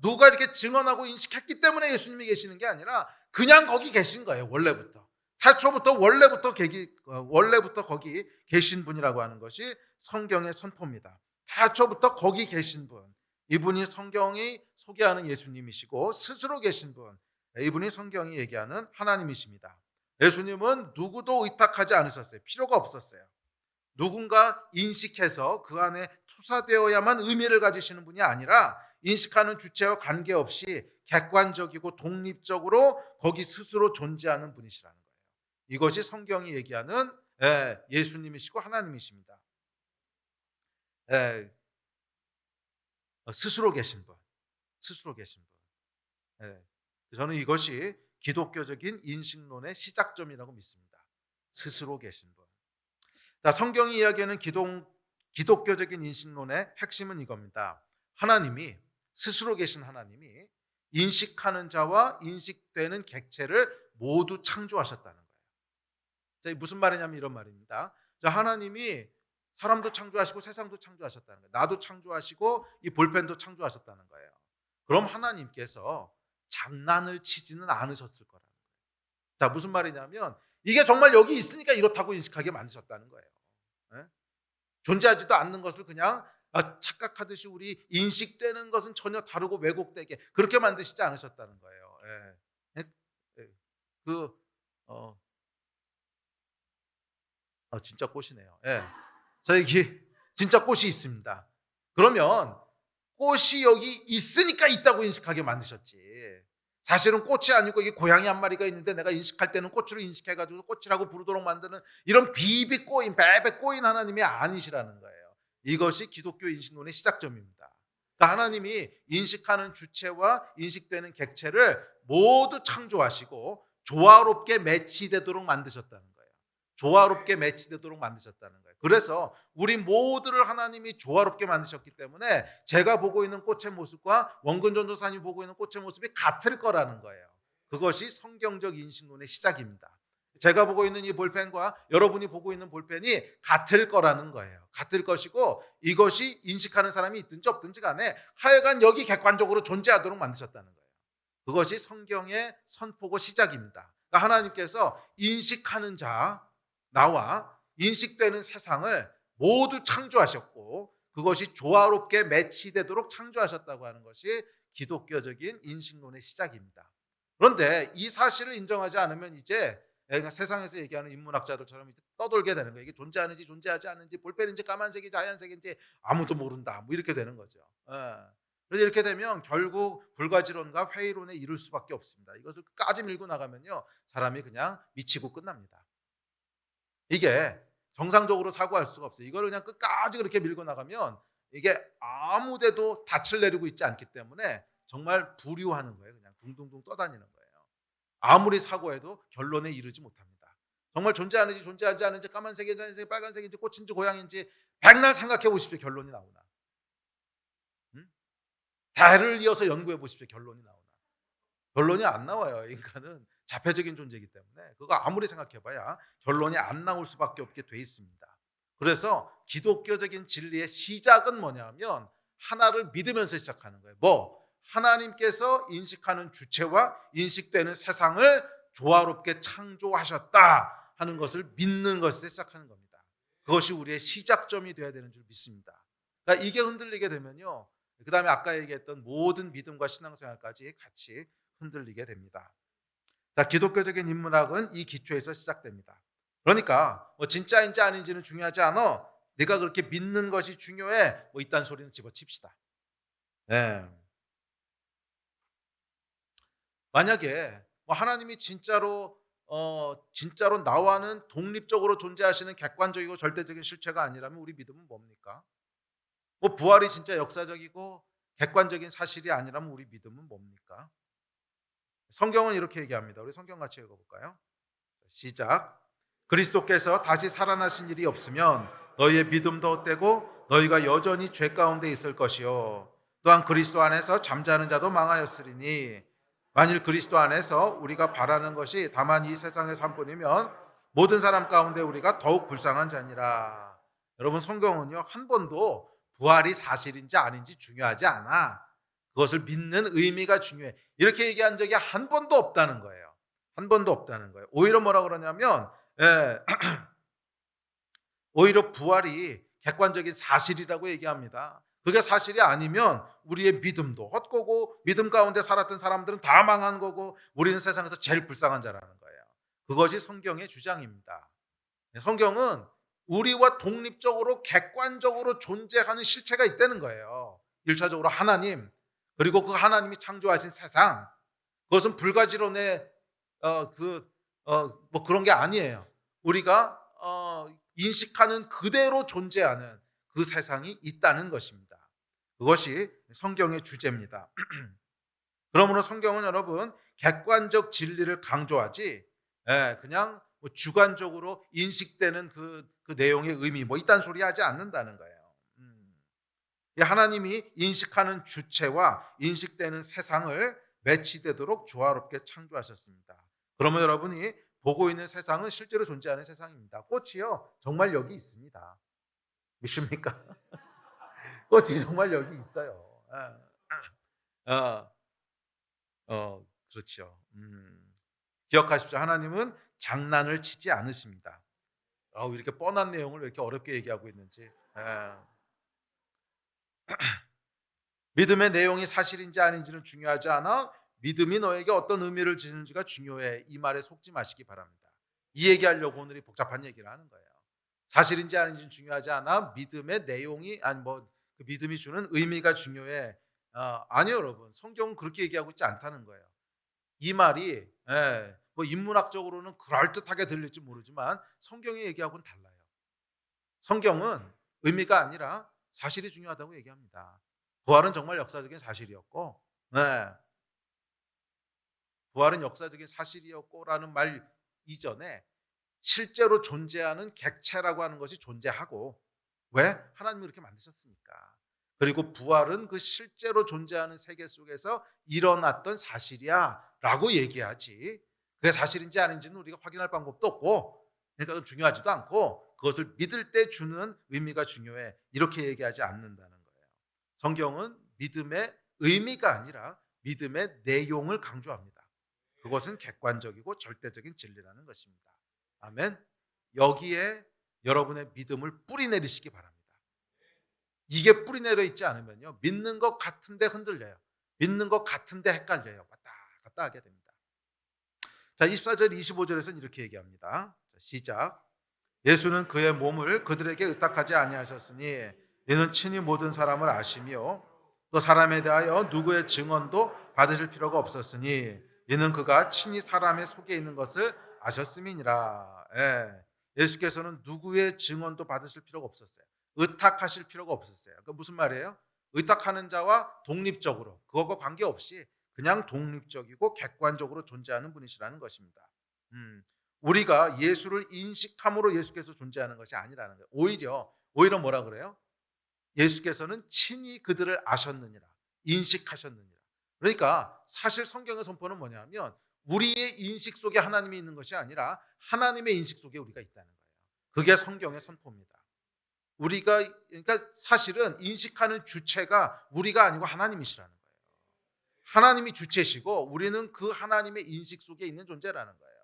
누가 이렇게 증언하고 인식했기 때문에 예수님이 계시는 게 아니라 그냥 거기 계신 거예요. 원래부터. 태초부터 원래부터 거기 계신 분이라고 하는 것이 성경의 선포입니다. 태초부터 거기 계신 분. 이분이 성경이 소개하는 예수님이시고 스스로 계신 분. 이분이 성경이 얘기하는 하나님이십니다. 예수님은 누구도 의탁하지 않으셨어요. 필요가 없었어요. 누군가 인식해서 그 안에 투사되어야만 의미를 가지시는 분이 아니라 인식하는 주체와 관계없이 객관적이고 독립적으로 거기 스스로 존재하는 분이시라는 거예요. 이것이 성경이 얘기하는 예수님이시고 하나님이십니다. 예, 스스로 계신 분. 스스로 계신 분. 예. 저는 이것이 기독교적인 인식론의 시작점이라고 믿습니다. 스스로 계신 분. 자, 성경이 이야기하는 기독교적인 인식론의 핵심은 이겁니다. 하나님이, 스스로 계신 하나님이 인식하는 자와 인식되는 객체를 모두 창조하셨다는 거예요. 자, 무슨 말이냐면 이런 말입니다. 자, 하나님이 사람도 창조하시고 세상도 창조하셨다는 거예요. 나도 창조하시고 이 볼펜도 창조하셨다는 거예요. 그럼 하나님께서 장난을 치지는 않으셨을 거라는 거예요. 자, 무슨 말이냐면 이게 정말 여기 있으니까 이렇다고 인식하게 만드셨다는 거예요. 예? 존재하지도 않는 것을 그냥 착각하듯이 우리 인식되는 것은 전혀 다르고 왜곡되게 그렇게 만드시지 않으셨다는 거예요. 예. 예. 그 진짜 꽃이네요. 예. 저기 진짜 꽃이 있습니다. 그러면 꽃이 여기 있으니까 있다고 인식하게 만드셨지. 사실은 꽃이 아니고 이게 고양이 한 마리가 있는데 내가 인식할 때는 꽃으로 인식해가지고 꽃이라고 부르도록 만드는 이런 비비 꼬인 베베 꼬인 하나님이 아니시라는 거예요. 이것이 기독교 인식론의 시작점입니다. 그러니까 하나님이 인식하는 주체와 인식되는 객체를 모두 창조하시고 조화롭게 매치되도록 만드셨다는 거예요. 조화롭게 매치되도록 만드셨다는 거예요. 그래서 우리 모두를 하나님이 조화롭게 만드셨기 때문에 제가 보고 있는 꽃의 모습과 원근 전도사님이 보고 있는 꽃의 모습이 같을 거라는 거예요. 그것이 성경적 인식론의 시작입니다. 제가 보고 있는 이 볼펜과 여러분이 보고 있는 볼펜이 같을 거라는 거예요. 같을 것이고 이것이 인식하는 사람이 있든지 없든지 간에 하여간 여기 객관적으로 존재하도록 만드셨다는 거예요. 그것이 성경의 선포고 시작입니다. 그러니까 하나님께서 인식하는 자, 나와 인식되는 세상을 모두 창조하셨고 그것이 조화롭게 매치되도록 창조하셨다고 하는 것이 기독교적인 인식론의 시작입니다. 그런데 이 사실을 인정하지 않으면 이제 그냥 세상에서 얘기하는 인문학자들처럼 이제 떠돌게 되는 거예요. 이게 존재하는지 존재하지 않는지 볼펜인지 까만색인지 하얀색인지 아무도 모른다. 뭐 이렇게 되는 거죠. 그래서 이렇게 되면 결국 불가지론과 회의론에 이를 수밖에 없습니다. 이것을 끝까지 밀고 나가면요 사람이 그냥 미치고 끝납니다. 이게 정상적으로 사고할 수가 없어요. 이걸 그냥 끝까지 그렇게 밀고 나가면 이게 아무데도 닻을 내리고 있지 않기 때문에 정말 부류하는 거예요. 그냥 둥둥둥 떠다니는 거예요. 아무리 사고해도 결론에 이르지 못합니다. 정말 존재하는지 존재하지 않는지 까만색인지 하얀색인지 빨간색인지 꽃인지 고양인지 백날 생각해 보십시오. 결론이 나오나. 대를 이어서 연구해 보십시오. 결론이 나오나. 결론이 안 나와요. 인간은 자폐적인 존재이기 때문에 그거 아무리 생각해봐야 결론이 안 나올 수밖에 없게 돼 있습니다. 그래서 기독교적인 진리의 시작은 뭐냐면 하나를 믿으면서 시작하는 거예요. 하나님께서 인식하는 주체와 인식되는 세상을 조화롭게 창조하셨다 하는 것을 믿는 것에서 시작하는 겁니다. 그것이 우리의 시작점이 되어야 되는 줄 믿습니다. 그러니까 이게 흔들리게 되면요 그 다음에 아까 얘기했던 모든 믿음과 신앙생활까지 같이 흔들리게 됩니다. 자, 기독교적인 인문학은 이 기초에서 시작됩니다. 그러니까 진짜인지 아닌지는 중요하지 않아. 내가 그렇게 믿는 것이 중요해. 이딴 소리는 집어칩시다. 네. 만약에 하나님이 진짜로 나와는 독립적으로 존재하시는 객관적이고 절대적인 실체가 아니라면 우리 믿음은 뭡니까? 부활이 진짜 역사적이고 객관적인 사실이 아니라면 우리 믿음은 뭡니까? 성경은 이렇게 얘기합니다. 우리 성경 같이 읽어볼까요? 시작. 그리스도께서 다시 살아나신 일이 없으면 너희의 믿음도 헛되고 너희가 여전히 죄 가운데 있을 것이요 또한 그리스도 안에서 잠자는 자도 망하였으리니 만일 그리스도 안에서 우리가 바라는 것이 다만 이 세상의 삶뿐이면 모든 사람 가운데 우리가 더욱 불쌍한 자니라. 여러분 성경은요 한 번도 부활이 사실인지 아닌지 중요하지 않아. 그것을 믿는 의미가 중요해. 이렇게 얘기한 적이 한 번도 없다는 거예요. 한 번도 없다는 거예요. 오히려 뭐라 그러냐면 오히려 부활이 객관적인 사실이라고 얘기합니다. 그게 사실이 아니면 우리의 믿음도 헛되고 믿음 가운데 살았던 사람들은 다 망한 거고 우리는 세상에서 제일 불쌍한 자라는 거예요. 그것이 성경의 주장입니다. 성경은 우리와 독립적으로 객관적으로 존재하는 실체가 있다는 거예요. 1차적으로 하나님, 그리고 그 하나님이 창조하신 세상, 그것은 불가지론의 그런 게 아니에요. 우리가 인식하는 그대로 존재하는 그 세상이 있다는 것입니다. 그것이 성경의 주제입니다. 그러므로 성경은 여러분 객관적 진리를 강조하지, 그냥 뭐 주관적으로 인식되는 그 내용의 의미 뭐 이딴 소리 하지 않는다는 거예요. 하나님이 인식하는 주체와 인식되는 세상을 매치되도록 조화롭게 창조하셨습니다. 그러면 여러분이 보고 있는 세상은 실제로 존재하는 세상입니다. 꽃이요, 정말 여기 있습니다. 믿습니까? 꽃이 정말 여기 있어요. 어, 그렇죠. 기억하십시오. 하나님은 장난을 치지 않으십니다. 이렇게 뻔한 내용을 왜 이렇게 어렵게 얘기하고 있는지. 믿음의 내용이 사실인지 아닌지는 중요하지 않아 믿음이 너에게 어떤 의미를 주는지가 중요해. 이 말에 속지 마시기 바랍니다. 이 얘기하려고 오늘이 복잡한 얘기를 하는 거예요. 사실인지 아닌지는 중요하지 않아 믿음의 내용이 그 믿음이 주는 의미가 중요해. 아니요, 여러분. 성경은 그렇게 얘기하고 있지 않다는 거예요. 이 말이 뭐 인문학적으로는 그럴듯하게 들릴지 모르지만 성경의 얘기하고는 달라요. 성경은 의미가 아니라 사실이 중요하다고 얘기합니다. 부활은 정말 역사적인 사실이었고, 부활은 역사적인 사실이었고라는 말 이전에 실제로 존재하는 객체라고 하는 것이 존재하고, 왜? 하나님이 그렇게 만드셨으니까. 그리고 부활은 그 실제로 존재하는 세계 속에서 일어났던 사실이야 라고 얘기하지, 그게 사실인지 아닌지는 우리가 확인할 방법도 없고, 그러니까 중요하지도 않고 그것을 믿을 때 주는 의미가 중요해, 이렇게 얘기하지 않는다는 거예요. 성경은 믿음의 의미가 아니라 믿음의 내용을 강조합니다. 그것은 객관적이고 절대적인 진리라는 것입니다. 아멘. 여기에 여러분의 믿음을 뿌리 내리시기 바랍니다. 이게 뿌리 내려 있지 않으면요, 믿는 것 같은데 흔들려요. 믿는 것 같은데 헷갈려요. 왔다 갔다 하게 됩니다. 자, 24절 25절에서는 이렇게 얘기합니다. 시작. 예수는 그의 몸을 그들에게 의탁하지 아니하셨으니 이는 친히 모든 사람을 아시며 또 사람에 대하여 누구의 증언도 받으실 필요가 없었으니 이는 그가 친히 사람의 속에 있는 것을 아셨음이니라. 예수께서는 누구의 증언도 받으실 필요가 없었어요. 의탁하실 필요가 없었어요. 그러니까 무슨 말이에요? 의탁하는 자와 독립적으로, 그것과 관계없이 그냥 독립적이고 객관적으로 존재하는 분이시라는 것입니다. 우리가 예수를 인식함으로 예수께서 존재하는 것이 아니라는 거예요. 오히려 뭐라 그래요? 예수께서는 친히 그들을 아셨느니라, 인식하셨느니라. 그러니까 사실 성경의 선포는 뭐냐면 우리의 인식 속에 하나님이 있는 것이 아니라 하나님의 인식 속에 우리가 있다는 거예요. 그게 성경의 선포입니다. 그러니까 사실은 인식하는 주체가 우리가 아니고 하나님이시라는 거예요. 하나님이 주체시고 우리는 그 하나님의 인식 속에 있는 존재라는 거예요.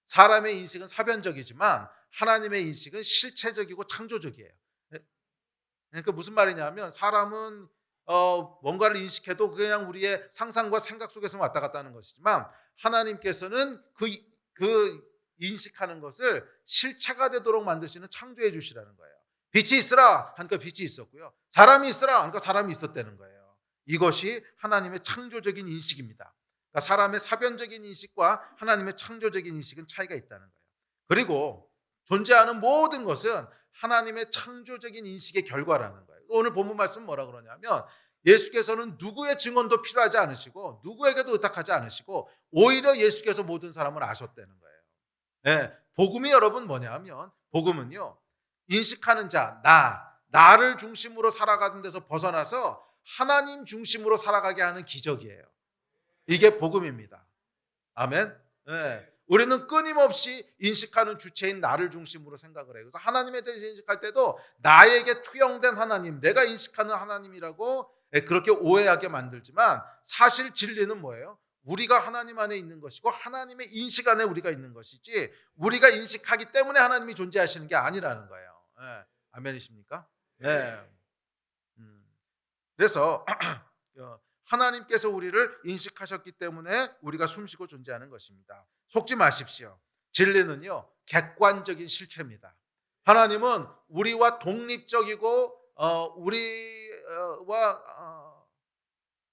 사람의 인식은 사변적이지만 하나님의 인식은 실체적이고 창조적이에요. 그러니까 무슨 말이냐면 사람은 뭔가를 인식해도 그냥 우리의 상상과 생각 속에서 왔다 갔다 하는 것이지만 하나님께서는 그 인식하는 것을 실체가 되도록 만드시는 창조해 주시라는 거예요. 빛이 있으라 하니까 빛이 있었고요. 사람이 있으라 하니까 사람이 있었다는 거예요. 이것이 하나님의 창조적인 인식입니다. 그러니까 사람의 사변적인 인식과 하나님의 창조적인 인식은 차이가 있다는 거예요. 그리고 존재하는 모든 것은 하나님의 창조적인 인식의 결과라는 거예요. 오늘 본문 말씀은 뭐라 그러냐면 예수께서는 누구의 증언도 필요하지 않으시고 누구에게도 의탁하지 않으시고 오히려 예수께서 모든 사람을 아셨다는 거예요. 복음이 여러분 뭐냐면 복음은요, 인식하는 자, 나를 중심으로 살아가는 데서 벗어나서 하나님 중심으로 살아가게 하는 기적이에요. 이게 복음입니다. 아멘. 우리는 끊임없이 인식하는 주체인 나를 중심으로 생각을 해요. 그래서 하나님에 대해서 인식할 때도 나에게 투영된 하나님, 내가 인식하는 하나님이라고 그렇게 오해하게 만들지만 사실 진리는 뭐예요? 우리가 하나님 안에 있는 것이고 하나님의 인식 안에 우리가 있는 것이지 우리가 인식하기 때문에 하나님이 존재하시는 게 아니라는 거예요. 아멘이십니까? 네. 그래서 하나님께서 우리를 인식하셨기 때문에 우리가 숨쉬고 존재하는 것입니다. 속지 마십시오. 진리는요, 객관적인 실체입니다. 하나님은 우리와 독립적이고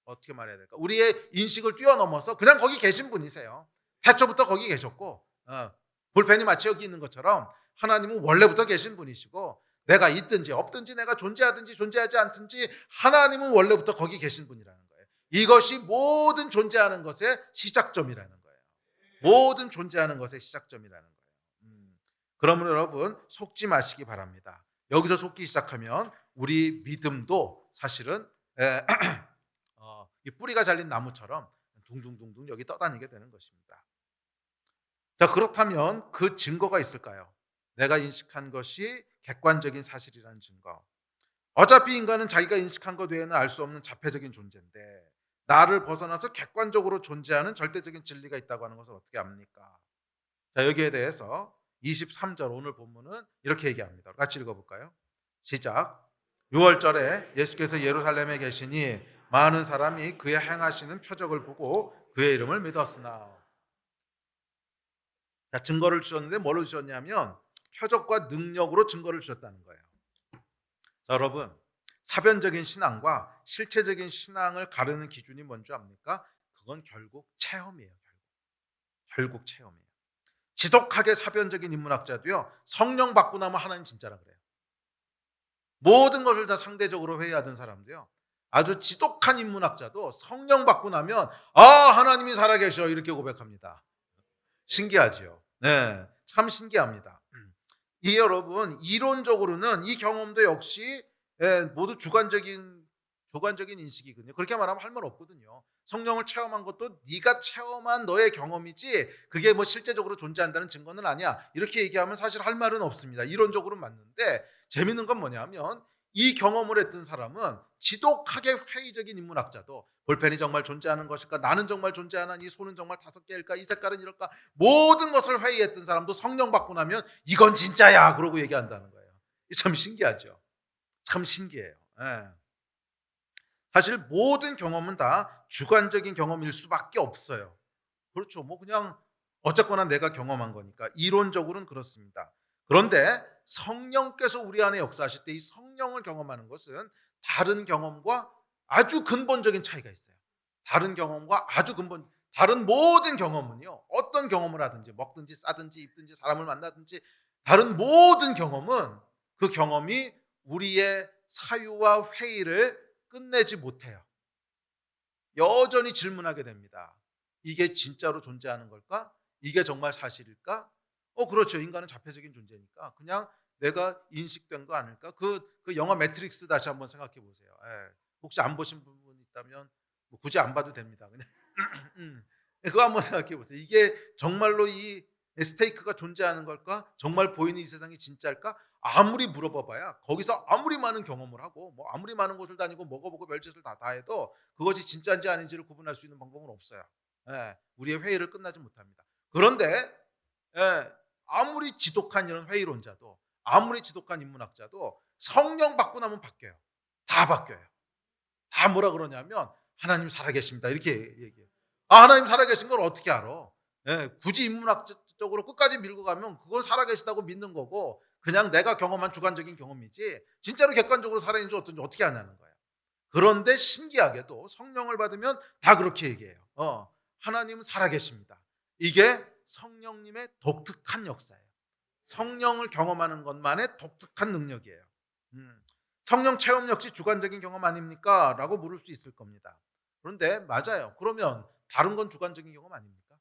어떻게 말해야 될까? 우리의 인식을 뛰어넘어서 그냥 거기 계신 분이세요. 태초부터 거기 계셨고 볼펜이 마치 여기 있는 것처럼 하나님은 원래부터 계신 분이시고 내가 있든지 없든지 내가 존재하든지 존재하지 않든지 하나님은 원래부터 거기 계신 분이라는 거예요. 이것이 모든 존재하는 것의 시작점이라는 거예요. 모든 존재하는 것의 시작점이라는 거예요. 그러므로 여러분 속지 마시기 바랍니다. 여기서 속기 시작하면 우리 믿음도 사실은 이 뿌리가 잘린 나무처럼 둥둥둥둥 여기 떠다니게 되는 것입니다. 자, 그렇다면 그 증거가 있을까요? 내가 인식한 것이 객관적인 사실이라는 증거. 어차피 인간은 자기가 인식한 것 외에는 알 수 없는 자폐적인 존재인데 나를 벗어나서 객관적으로 존재하는 절대적인 진리가 있다고 하는 것을 어떻게 압니까? 자, 여기에 대해서 23절 오늘 본문은 이렇게 얘기합니다. 같이 읽어볼까요? 시작. 6월절에 예수께서 예루살렘에 계시니 많은 사람이 그의 행하시는 표적을 보고 그의 이름을 믿었으나. 자, 증거를 주셨는데 뭘로 주셨냐면 표적과 능력으로 증거를 주셨다는 거예요. 자, 여러분 사변적인 신앙과 실체적인 신앙을 가르는 기준이 뭔지 압니까? 그건 결국 체험이에요. 결국 체험이에요. 지독하게 사변적인 인문학자도요 성령 받고 나면 하나님 진짜라 그래요. 모든 것을 다 상대적으로 회의하던 사람도요 아주 지독한 인문학자도 성령 받고 나면 하나님이 살아계셔 이렇게 고백합니다. 신기하지요. 네, 참 신기합니다. 이 여러분 이론적으로는 이 경험도 역시 모두 주관적인 인식이거든요. 그렇게 말하면 할 말 없거든요. 성령을 체험한 것도 네가 체험한 너의 경험이지 그게 뭐 실제적으로 존재한다는 증거는 아니야. 이렇게 얘기하면 사실 할 말은 없습니다. 이론적으로는 맞는데 재밌는 건 뭐냐면 이 경험을 했던 사람은 지독하게 회의적인 인문학자도 볼펜이 정말 존재하는 것일까? 나는 정말 존재하나? 이 손은 정말 5개일까? 이 색깔은 이럴까? 모든 것을 회의했던 사람도 성령 받고 나면 이건 진짜야 그러고 얘기한다는 거예요. 참 신기하죠. 참 신기해요. 예. 사실 모든 경험은 다 주관적인 경험일 수밖에 없어요. 그렇죠. 뭐 그냥 어쨌거나 내가 경험한 거니까 이론적으로는 그렇습니다. 그런데 성령께서 우리 안에 역사하실 때 이 성령을 경험하는 것은 다른 경험과 아주 근본적인 차이가 있어요. 다른 모든 경험은요. 어떤 경험을 하든지 먹든지 싸든지 입든지 사람을 만나든지 다른 모든 경험은 그 경험이 우리의 사유와 회의를 끝내지 못해요. 여전히 질문하게 됩니다. 이게 진짜로 존재하는 걸까? 이게 정말 사실일까? 그렇죠. 인간은 자폐적인 존재니까 그냥 내가 인식된 거 아닐까? 그 영화 매트릭스 다시 한번 생각해 보세요. 혹시 안 보신 분 있다면 뭐 굳이 안 봐도 됩니다. 그냥 그거 한번 생각해 보세요. 이게 정말로 이 스테이크가 존재하는 걸까? 정말 보이는 이 세상이 진짜일까? 아무리 물어봐봐야 거기서 아무리 많은 경험을 하고 뭐 아무리 많은 곳을 다니고 먹어보고 별짓을 다 해도 그것이 진짜인지 아닌지를 구분할 수 있는 방법은 없어요. 우리의 회의를 끝나지 못합니다. 그런데 아무리 지독한 이런 회의론자도 아무리 지독한 인문학자도 성령 받고 나면 바뀌어요. 다 바뀌어요. 다 뭐라 그러냐면 하나님 살아계십니다 이렇게 얘기해요. 하나님 살아계신 걸 어떻게 알아? 굳이 인문학적으로 끝까지 밀고 가면 그건 살아계시다고 믿는 거고 그냥 내가 경험한 주관적인 경험이지 진짜로 객관적으로 살아있는지 어떤지 어떻게 아냐는 거예요. 그런데 신기하게도 성령을 받으면 다 그렇게 얘기해요. 하나님은 살아계십니다. 이게 성령님의 독특한 역사예요. 성령을 경험하는 것만의 독특한 능력이에요. 성령 체험 역시 주관적인 경험 아닙니까? 라고 물을 수 있을 겁니다. 그런데 맞아요. 그러면 다른 건 주관적인 경험 아닙니까?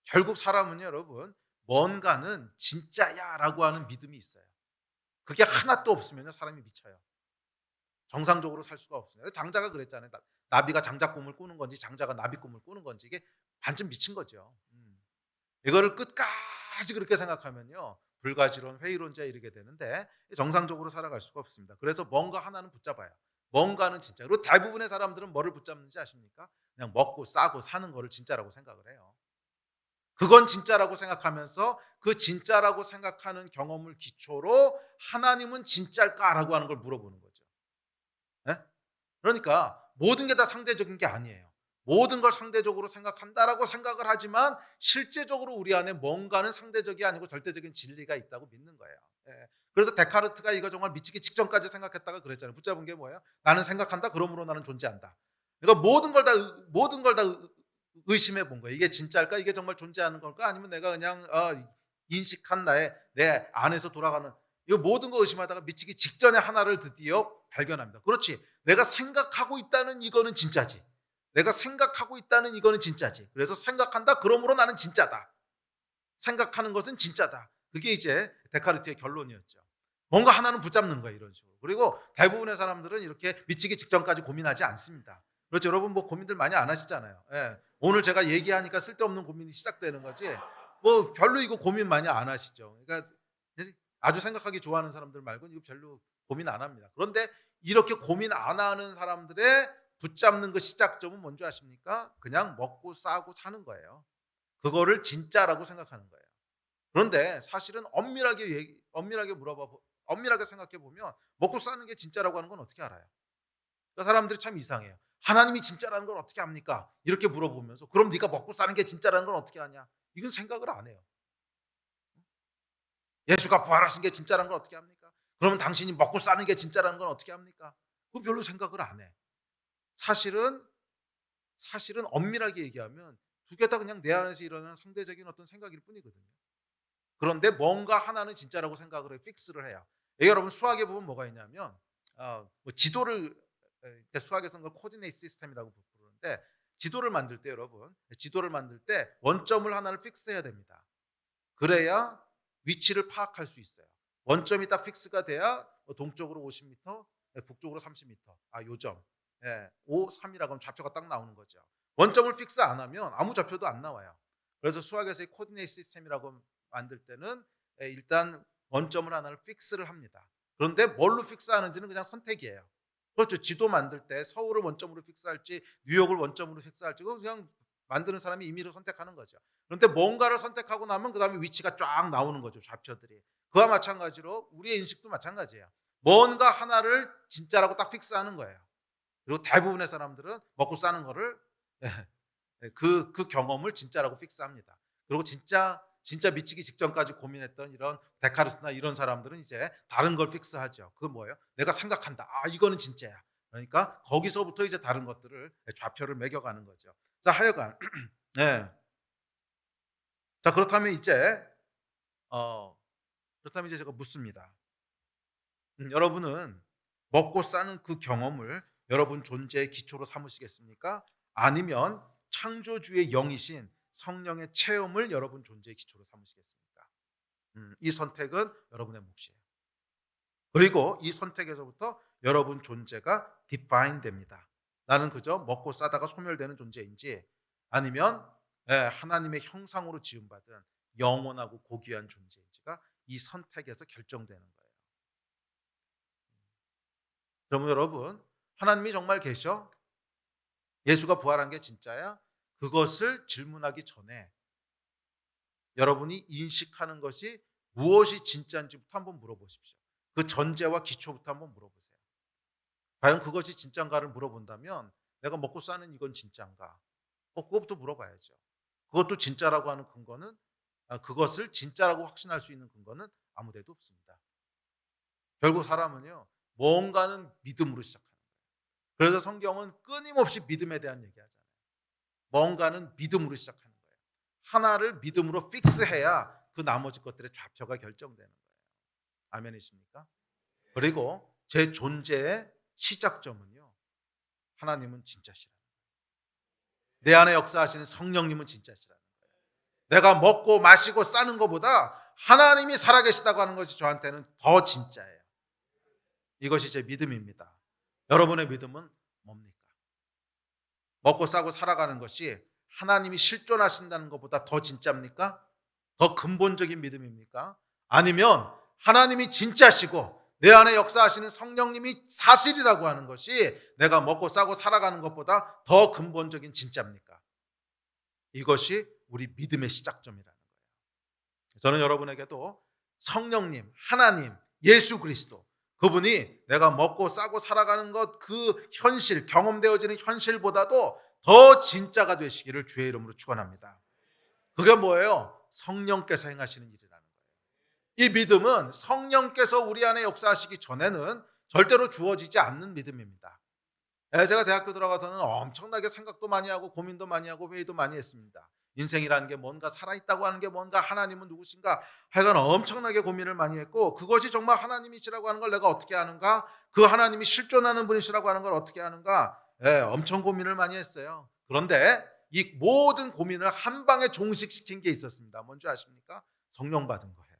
결국 사람은 여러분 뭔가는 진짜야 라고 하는 믿음이 있어요. 그게 하나도 없으면 사람이 미쳐요. 정상적으로 살 수가 없어요. 장자가 그랬잖아요. 나비가 장자 꿈을 꾸는 건지 장자가 나비 꿈을 꾸는 건지 이게 반쯤 미친 거죠. 이거를 끝까지 그렇게 생각하면요. 불가지론 회의론자에 이르게 되는데 정상적으로 살아갈 수가 없습니다. 그래서 뭔가 하나는 붙잡아요. 뭔가는 진짜. 그리고 대부분의 사람들은 뭐를 붙잡는지 아십니까? 그냥 먹고 싸고 사는 거를 진짜라고 생각을 해요. 그건 진짜라고 생각하면서 그 진짜라고 생각하는 경험을 기초로 하나님은 진짜일까라고 하는 걸 물어보는 거죠. 네? 그러니까 모든 게 다 상대적인 게 아니에요. 모든 걸 상대적으로 생각한다라고 생각을 하지만 실제적으로 우리 안에 뭔가는 상대적이 아니고 절대적인 진리가 있다고 믿는 거예요. 그래서 데카르트가 이거 정말 미치기 직전까지 생각했다가 그랬잖아요. 붙잡은 게 뭐예요? 나는 생각한다. 그러므로 나는 존재한다. 그러니까 모든 걸 다 의심해 본 거예요. 이게 진짜일까? 이게 정말 존재하는 걸까? 아니면 내가 그냥 인식한 내 안에서 돌아가는 이거 모든 거 의심하다가 미치기 직전에 하나를 드디어 발견합니다. 그렇지. 내가 생각하고 있다는 이거는 진짜지. 내가 생각하고 있다는 이거는 진짜지. 그래서 생각한다. 그러므로 나는 진짜다. 생각하는 것은 진짜다. 그게 이제 데카르트의 결론이었죠. 뭔가 하나는 붙잡는 거예요, 이런 식으로. 그리고 대부분의 사람들은 이렇게 미치기 직전까지 고민하지 않습니다. 그렇죠. 여러분 뭐 고민들 많이 안 하시잖아요. 예. 오늘 제가 얘기하니까 쓸데없는 고민이 시작되는 거지. 뭐 별로 이거 고민 많이 안 하시죠. 그러니까 아주 생각하기 좋아하는 사람들 말고는 이거 별로 고민 안 합니다. 그런데 이렇게 고민 안 하는 사람들의 붙잡는 그 시작점은 뭔지 아십니까? 그냥 먹고 싸고 사는 거예요. 그거를 진짜라고 생각하는 거예요. 그런데 사실은 엄밀하게 생각해 보면 먹고 사는 게 진짜라고 하는 건 어떻게 알아요? 그러니까 사람들이 참 이상해요. 하나님이 진짜라는 걸 어떻게 압니까? 이렇게 물어보면서 그럼 네가 먹고 사는 게 진짜라는 걸 어떻게 아냐? 이건 생각을 안 해요. 예수가 부활하신 게 진짜라는 걸 어떻게 합니까? 그러면 당신이 먹고 사는 게 진짜라는 건 어떻게 합니까? 그거 별로 생각을 안 해. 사실은 엄밀하게 얘기하면 두 개 다 그냥 내 안에서 일어나는 상대적인 어떤 생각일 뿐이거든요. 그런데 뭔가 하나는 진짜라고 생각을 해 픽스를 해요. 여러분 수학에 보면 뭐가 있냐면 뭐 지도를 수학에서는 그걸 코디네이트 시스템이라고 부르는데 지도를 만들 때 여러분 지도를 만들 때 원점을 하나를 픽스해야 됩니다. 그래야 위치를 파악할 수 있어요. 원점이 딱 픽스가 돼야 동쪽으로 50m, 북쪽으로 30m. 요점. 5, 3이라고 하면 좌표가 딱 나오는 거죠. 원점을 픽스 안 하면 아무 좌표도 안 나와요. 그래서 수학에서의 코디네이트 시스템이라고 만들 때는 일단 원점을 하나를 픽스를 합니다. 그런데 뭘로 픽스하는지는 그냥 선택이에요. 그렇죠. 지도 만들 때 서울을 원점으로 픽스할지 뉴욕을 원점으로 픽스할지 그냥 만드는 사람이 임의로 선택하는 거죠. 그런데 뭔가를 선택하고 나면 그다음에 위치가 쫙 나오는 거죠. 좌표들이. 그와 마찬가지로 우리의 인식도 마찬가지예요. 뭔가 하나를 진짜라고 딱 픽스하는 거예요. 그리고 대부분의 사람들은 먹고 사는 거를 그 경험을 진짜라고 픽스합니다. 그리고 진짜 미치기 직전까지 고민했던 이런 데카르트나 이런 사람들은 이제 다른 걸 픽스하죠. 그건 뭐예요? 내가 생각한다. 이거는 진짜야. 그러니까 거기서부터 이제 다른 것들을 좌표를 매겨가는 거죠. 자, 하여간 네. 자, 그렇다면 이제 제가 묻습니다. 여러분은 먹고 사는 그 경험을 여러분 존재의 기초로 삼으시겠습니까? 아니면 창조주의 영이신 성령의 체험을 여러분 존재의 기초로 삼으시겠습니까? 이 선택은 여러분의 몫이에요. 그리고 이 선택에서부터 여러분 존재가 define 됩니다. 나는 그저 먹고 싸다가 소멸되는 존재인지 아니면 하나님의 형상으로 지음받은 영원하고 고귀한 존재인지가 이 선택에서 결정되는 거예요. 그러면 여러분 하나님이 정말 계셔? 예수가 부활한 게 진짜야? 그것을 질문하기 전에 여러분이 인식하는 것이 무엇이 진짜인지부터 한번 물어보십시오. 그 전제와 기초부터 한번 물어보세요. 과연 그것이 진짜인가를 물어본다면 내가 먹고 사는 이건 진짜인가? 그것부터 물어봐야죠. 그것도 진짜라고 하는 근거는 그것을 진짜라고 확신할 수 있는 근거는 아무 데도 없습니다. 결국 사람은요. 뭔가는 믿음으로 시작하는 거예요. 그래서 성경은 끊임없이 믿음에 대한 얘기하잖아요. 뭔가는 믿음으로 시작하는 거예요. 하나를 믿음으로 픽스해야 그 나머지 것들의 좌표가 결정되는 거예요. 아멘이십니까? 그리고 제 존재의 시작점은요. 하나님은 진짜시라는 거예요. 내 안에 역사하시는 성령님은 진짜시라는 거예요. 내가 먹고 마시고 싸는 것보다 하나님이 살아계시다고 하는 것이 저한테는 더 진짜예요. 이것이 제 믿음입니다. 여러분의 믿음은 뭡니까? 먹고 싸고 살아가는 것이 하나님이 실존하신다는 것보다 더 진짜입니까? 더 근본적인 믿음입니까? 아니면 하나님이 진짜시고 내 안에 역사하시는 성령님이 사실이라고 하는 것이 내가 먹고 싸고 살아가는 것보다 더 근본적인 진짜입니까? 이것이 우리 믿음의 시작점이라는 거예요. 저는 여러분에게도 성령님, 하나님, 예수 그리스도 그분이 내가 먹고 싸고 살아가는 것 그 현실, 경험되어지는 현실보다도 더 진짜가 되시기를 주의 이름으로 축원합니다. 그게 뭐예요? 성령께서 행하시는 일이라는 거예요. 이 믿음은 성령께서 우리 안에 역사하시기 전에는 절대로 주어지지 않는 믿음입니다. 제가 대학교 들어가서는 엄청나게 생각도 많이 하고 고민도 많이 하고 회의도 많이 했습니다. 인생이라는 게 뭔가, 살아있다고 하는 게 뭔가, 하나님은 누구신가, 하여간 엄청나게 고민을 많이 했고, 그것이 정말 하나님이시라고 하는 걸 내가 어떻게 아는가, 그 하나님이 실존하는 분이시라고 하는 걸 어떻게 아는가, 엄청 고민을 많이 했어요. 그런데 이 모든 고민을 한 방에 종식시킨 게 있었습니다. 뭔지 아십니까? 성령 받은 거예요.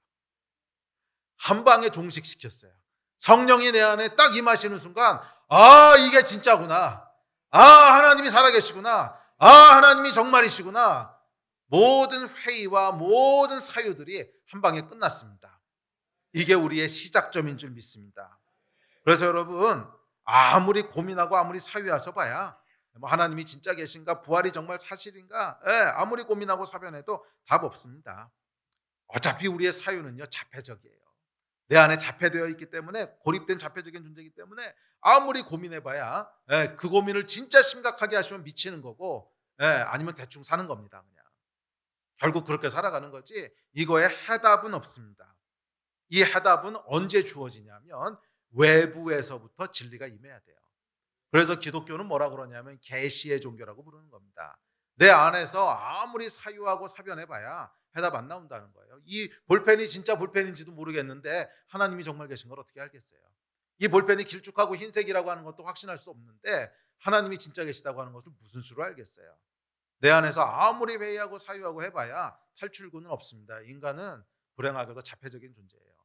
한 방에 종식시켰어요. 성령이 내 안에 딱 임하시는 순간, 이게 진짜구나, 하나님이 살아계시구나, 하나님이 정말이시구나, 모든 회의와 모든 사유들이 한 방에 끝났습니다. 이게 우리의 시작점인 줄 믿습니다. 그래서 여러분, 아무리 고민하고 아무리 사유해서 봐야 하나님이 진짜 계신가, 부활이 정말 사실인가, 아무리 고민하고 사변해도 답 없습니다. 어차피 우리의 사유는요, 자폐적이에요. 내 안에 자폐되어 있기 때문에, 고립된 자폐적인 존재이기 때문에 아무리 고민해봐야 그 고민을 진짜 심각하게 하시면 미치는 거고, 아니면 대충 사는 겁니다. 그냥 결국 그렇게 살아가는 거지, 이거에 해답은 없습니다. 이 해답은 언제 주어지냐면 외부에서부터 진리가 임해야 돼요. 그래서 기독교는 뭐라 그러냐면 계시의 종교라고 부르는 겁니다. 내 안에서 아무리 사유하고 사변해봐야 해답 안 나온다는 거예요. 이 볼펜이 진짜 볼펜인지도 모르겠는데 하나님이 정말 계신 걸 어떻게 알겠어요? 이 볼펜이 길쭉하고 흰색이라고 하는 것도 확신할 수 없는데 하나님이 진짜 계시다고 하는 것을 무슨 수로 알겠어요? 내 안에서 아무리 회의하고 사유하고 해봐야 탈출구는 없습니다. 인간은 불행하게도 자폐적인 존재예요.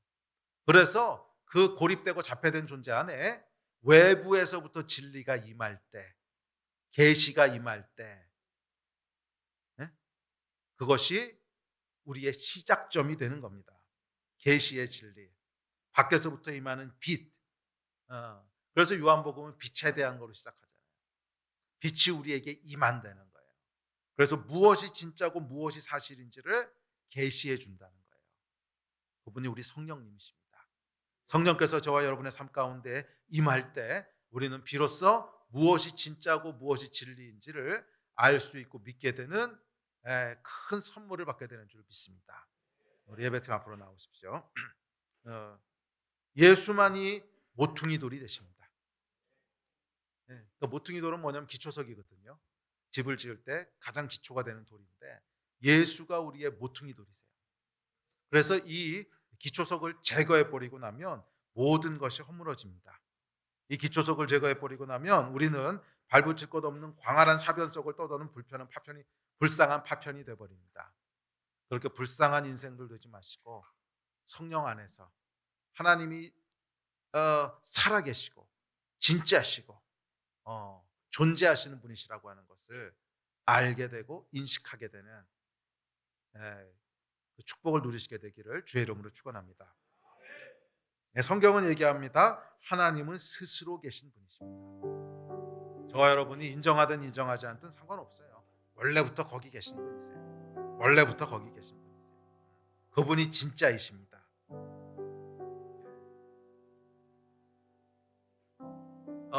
그래서 그 고립되고 자폐된 존재 안에 외부에서부터 진리가 임할 때, 계시가 임할 때, 그것이 우리의 시작점이 되는 겁니다. 계시의 진리, 밖에서부터 임하는 빛. 그래서 요한복음은 빛에 대한 거로 시작하잖아요. 빛이 우리에게 임한다는 거예요. 그래서 무엇이 진짜고 무엇이 사실인지를 계시해 준다는 거예요. 그분이 우리 성령님이십니다. 성령께서 저와 여러분의 삶 가운데 임할 때 우리는 비로소 무엇이 진짜고 무엇이 진리인지를 알 수 있고 믿게 되는 큰 선물을 받게 되는 줄 믿습니다. 우리 예배팀 앞으로 나오십시오. 예수만이 모퉁이 돌이 되십니다. 그러니까 모퉁이 돌은 뭐냐면 기초석이거든요. 집을 지을 때 가장 기초가 되는 돌인데 예수가 우리의 모퉁이 돌이세요. 그래서 이 기초석을 제거해 버리고 나면 모든 것이 허물어집니다. 이 기초석을 제거해 버리고 나면 우리는 발붙일 것 없는 광활한 사변 속을 떠도는 불쌍한 파편이 돼 버립니다. 그렇게 불쌍한 인생들 되지 마시고 성령 안에서 하나님이 살아계시고 진짜시고 존재하시는 분이시라고 하는 것을 알게 되고 인식하게 되는 그 축복을 누리시게 되기를 주의 이름으로 축원합니다. 성경은 얘기합니다. 하나님은 스스로 계신 분이십니다. 저와 여러분이 인정하든 인정하지 않든 상관없어요. 원래부터 거기 계신 분이세요. 원래부터 거기 계신 분이세요. 그분이 진짜이십니다.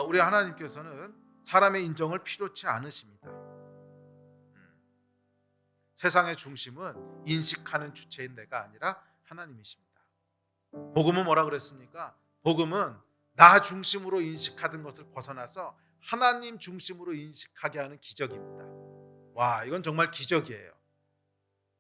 우리 하나님께서는 사람의 인정을 필요치 않으십니다. 세상의 중심은 인식하는 주체인 내가 아니라 하나님이십니다. 복음은 뭐라 그랬습니까? 복음은 나 중심으로 인식하던 것을 벗어나서 하나님 중심으로 인식하게 하는 기적입니다. 와, 이건 정말 기적이에요.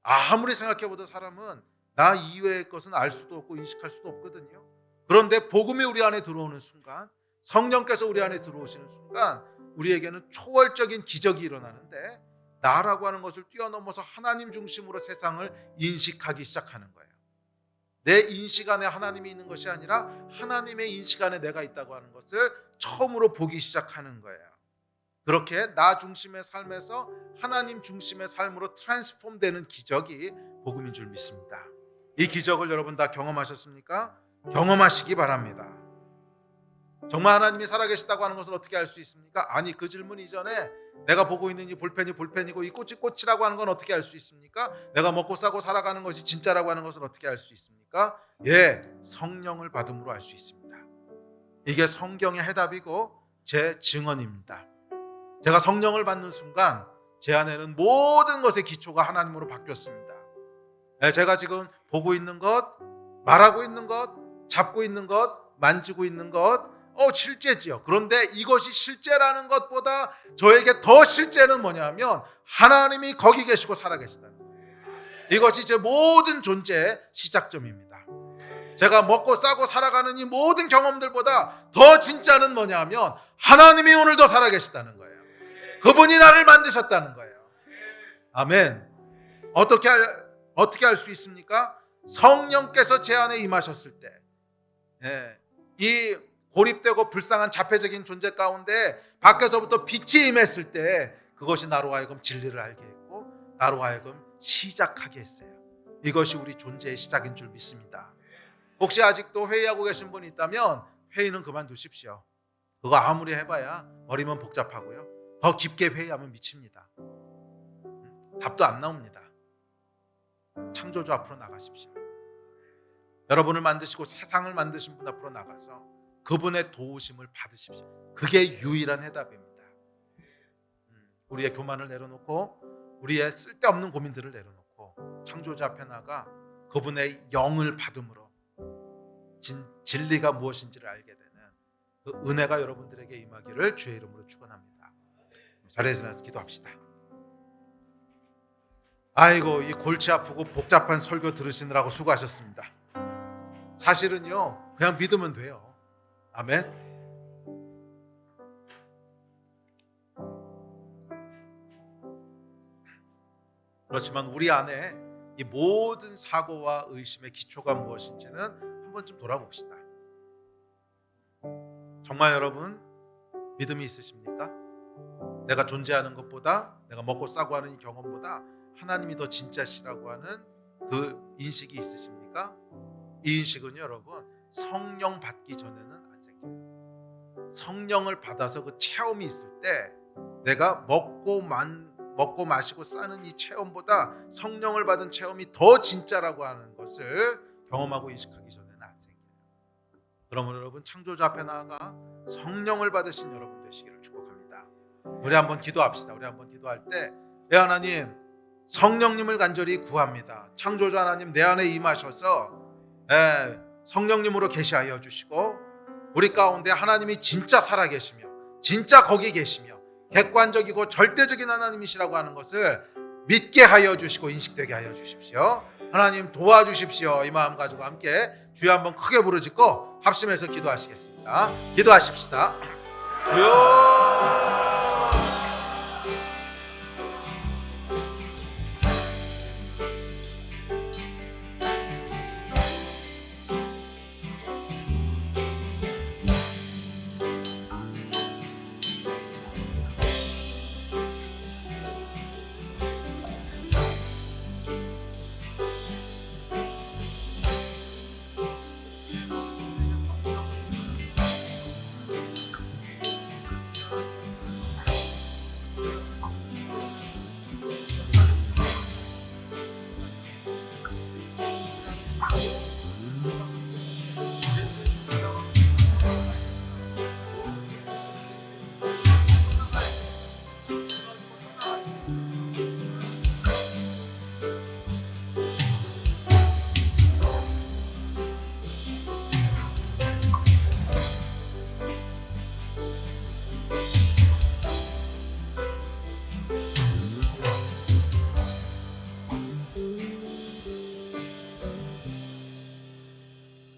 아무리 생각해봐도 사람은 나 이외의 것은 알 수도 없고 인식할 수도 없거든요. 그런데 복음이 우리 안에 들어오는 순간, 성령께서 우리 안에 들어오시는 순간 우리에게는 초월적인 기적이 일어나는데 나라고 하는 것을 뛰어넘어서 하나님 중심으로 세상을 인식하기 시작하는 거예요. 내 인식 안에 하나님이 있는 것이 아니라 하나님의 인식 안에 내가 있다고 하는 것을 처음으로 보기 시작하는 거예요. 그렇게 나 중심의 삶에서 하나님 중심의 삶으로 트랜스폼 되는 기적이 복음인 줄 믿습니다. 이 기적을 여러분 다 경험하셨습니까? 경험하시기 바랍니다. 정말 하나님이 살아계시다고 하는 것을 어떻게 알 수 있습니까? 아니, 그 질문 이전에 내가 보고 있는 이 볼펜이 볼펜이고 이 꽃이 꽃이라고 하는 건 어떻게 알 수 있습니까? 내가 먹고 싸고 살아가는 것이 진짜라고 하는 것을 어떻게 알 수 있습니까? 성령을 받음으로 알 수 있습니다. 이게 성경의 해답이고 제 증언입니다. 제가 성령을 받는 순간 제 안에는 모든 것의 기초가 하나님으로 바뀌었습니다. 제가 지금 보고 있는 것, 말하고 있는 것, 잡고 있는 것, 만지고 있는 것, 실제지요. 그런데 이것이 실제라는 것보다 저에게 더 실제는 뭐냐면 하나님이 거기 계시고 살아계시다는 거예요. 이것이 제 모든 존재의 시작점입니다. 제가 먹고 싸고 살아가는 이 모든 경험들보다 더 진짜는 뭐냐면 하나님이 오늘도 살아계시다는 거예요. 그분이 나를 만드셨다는 거예요. 아멘. 어떻게 할 수 있습니까? 성령께서 제 안에 임하셨을 때, 이 고립되고 불쌍한 자폐적인 존재 가운데 밖에서부터 빛이 임했을 때 그것이 나로 하여금 진리를 알게 했고 나로 하여금 시작하게 했어요. 이것이 우리 존재의 시작인 줄 믿습니다. 혹시 아직도 회의하고 계신 분이 있다면 회의는 그만두십시오. 그거 아무리 해봐야 머리만 복잡하고요. 더 깊게 회의하면 미칩니다. 답도 안 나옵니다. 창조주 앞으로 나가십시오. 여러분을 만드시고 세상을 만드신 분 앞으로 나가서 그분의 도우심을 받으십시오. 그게 유일한 해답입니다. 우리의 교만을 내려놓고 우리의 쓸데없는 고민들을 내려놓고 창조주 앞에 나가 그분의 영을 받음으로 진리가 무엇인지를 알게 되는 그 은혜가 여러분들에게 임하기를 주의 이름으로 축원합니다. 자리에서 나서 기도합시다. 아이고, 이 골치 아프고 복잡한 설교 들으시느라고 수고하셨습니다. 사실은요, 그냥 믿으면 돼요. 아멘. 그렇지만 우리 안에 이 모든 사고와 의심의 기초가 무엇인지는 한 번쯤 돌아봅시다. 정말 여러분 믿음이 있으십니까? 내가 존재하는 것보다, 내가 먹고 싸고 하는 이 경험보다 하나님이 더 진짜시라고 하는 그 인식이 있으십니까? 이 인식은 여러분 성령 받기 전에는 안 생겨요. 성령을 받아서 그 체험이 있을 때 내가 먹고 마시고 싸는 이 체험보다 성령을 받은 체험이 더 진짜라고 하는 것을 경험하고 인식하기 전에는 안 생겨요. 그러면 여러분 창조주 앞에 나아가 성령을 받으신 여러분 되시기를 축복합니다. 우리 한번 기도합시다. 우리 한번 기도할 때 하나님, 성령님을 간절히 구합니다. 창조주 하나님 내 안에 임하셔서 성령님으로 계시하여 주시고 우리 가운데 하나님이 진짜 살아계시며 진짜 거기 계시며 객관적이고 절대적인 하나님이시라고 하는 것을 믿게 하여 주시고 인식되게 하여 주십시오. 하나님 도와주십시오. 이 마음 가지고 함께 주여 한번 크게 부르짖고 합심해서 기도하시겠습니다. 기도하십시다. 주여.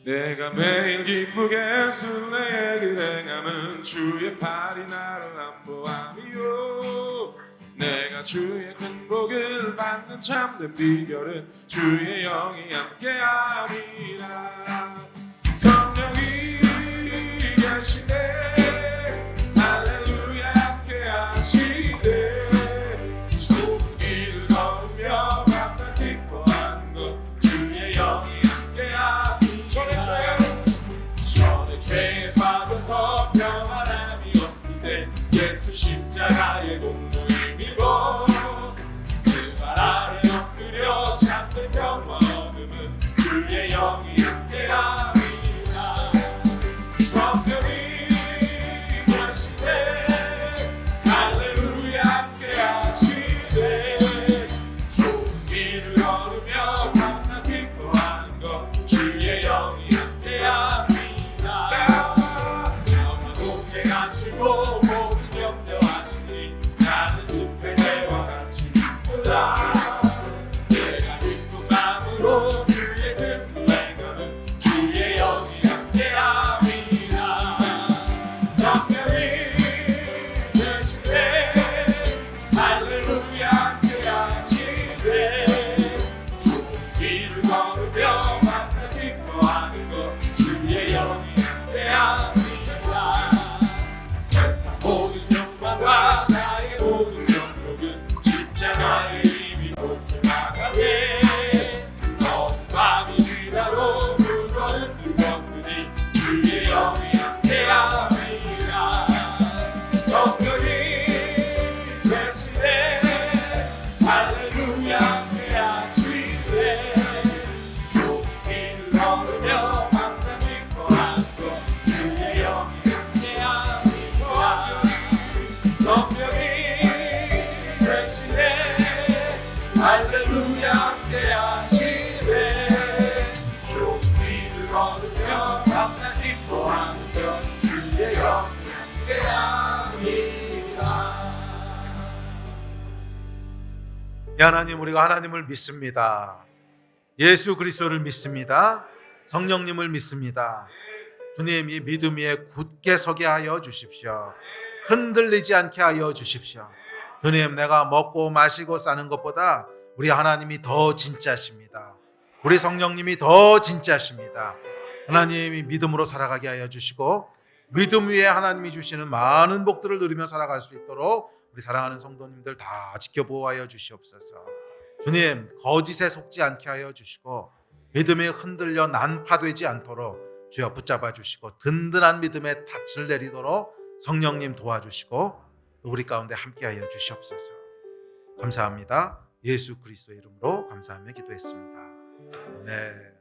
내가 매일 기쁘게 순례의 행함은 주의 팔이 나를 안보함이요. 내가 주의 큰 복을 받는 참된 비결은 주의 영이 함께함이라. 성령이 계시네 할렐루야 함께하시네. 좋은 길을 걸으며 밤낮 기뻐하는 것 주의 영이 함께함이라. 전에 죄에 빠져서 평안함이 없을 때 예수 십자가의 공로임이고 그 발 아래 엎드려 참된 평화 얻음은 주의 영이 함께함이라. 성령이 계시네 할렐루야 함께하시네. 좋은 길을 걸으며 밤낮 기뻐하는 것 주의 영이 함께함이라. 걸으며 만나 기뻐하는 것 주의 영이 함께한 이 세상 모든 욕망과 나의 모든 정욕은 십자가의 힘이 고생하가네 너는 밤이 지나도 그거는 그것으니 주의 영이 함께함이라 성령이 되시네 할렐루야 함께하시네 주님을 걸으며 만나 기뻐하는 것 주의 영이 함께함이라 성령이 되시네 할렐루야 함께하시네 주님을 걸으며 만나 기뻐하는 것 주의 영이 함께함이라. 하나님, 우리가 하나님을 믿습니다. 예수 그리스도를 믿습니다. 성령님을 믿습니다. 주님, 이 믿음 위에 굳게 서게 하여 주십시오. 흔들리지 않게 하여 주십시오. 주님, 내가 먹고 마시고 사는 것보다 우리 하나님이 더 진짜십니다. 우리 성령님이 더 진짜십니다. 하나님이 믿음으로 살아가게 하여 주시고 믿음 위에 하나님이 주시는 많은 복들을 누리며 살아갈 수 있도록 우리 사랑하는 성도님들 다 지켜보아여 주시옵소서. 주님, 거짓에 속지 않게 하여 주시고 믿음이 흔들려 난파되지 않도록 주여 붙잡아 주시고 든든한 믿음의 닻을 내리도록 성령님 도와주시고 또 우리 가운데 함께하여 주시옵소서. 감사합니다. 예수 그리스도의 이름으로 감사하며 기도했습니다. 아멘.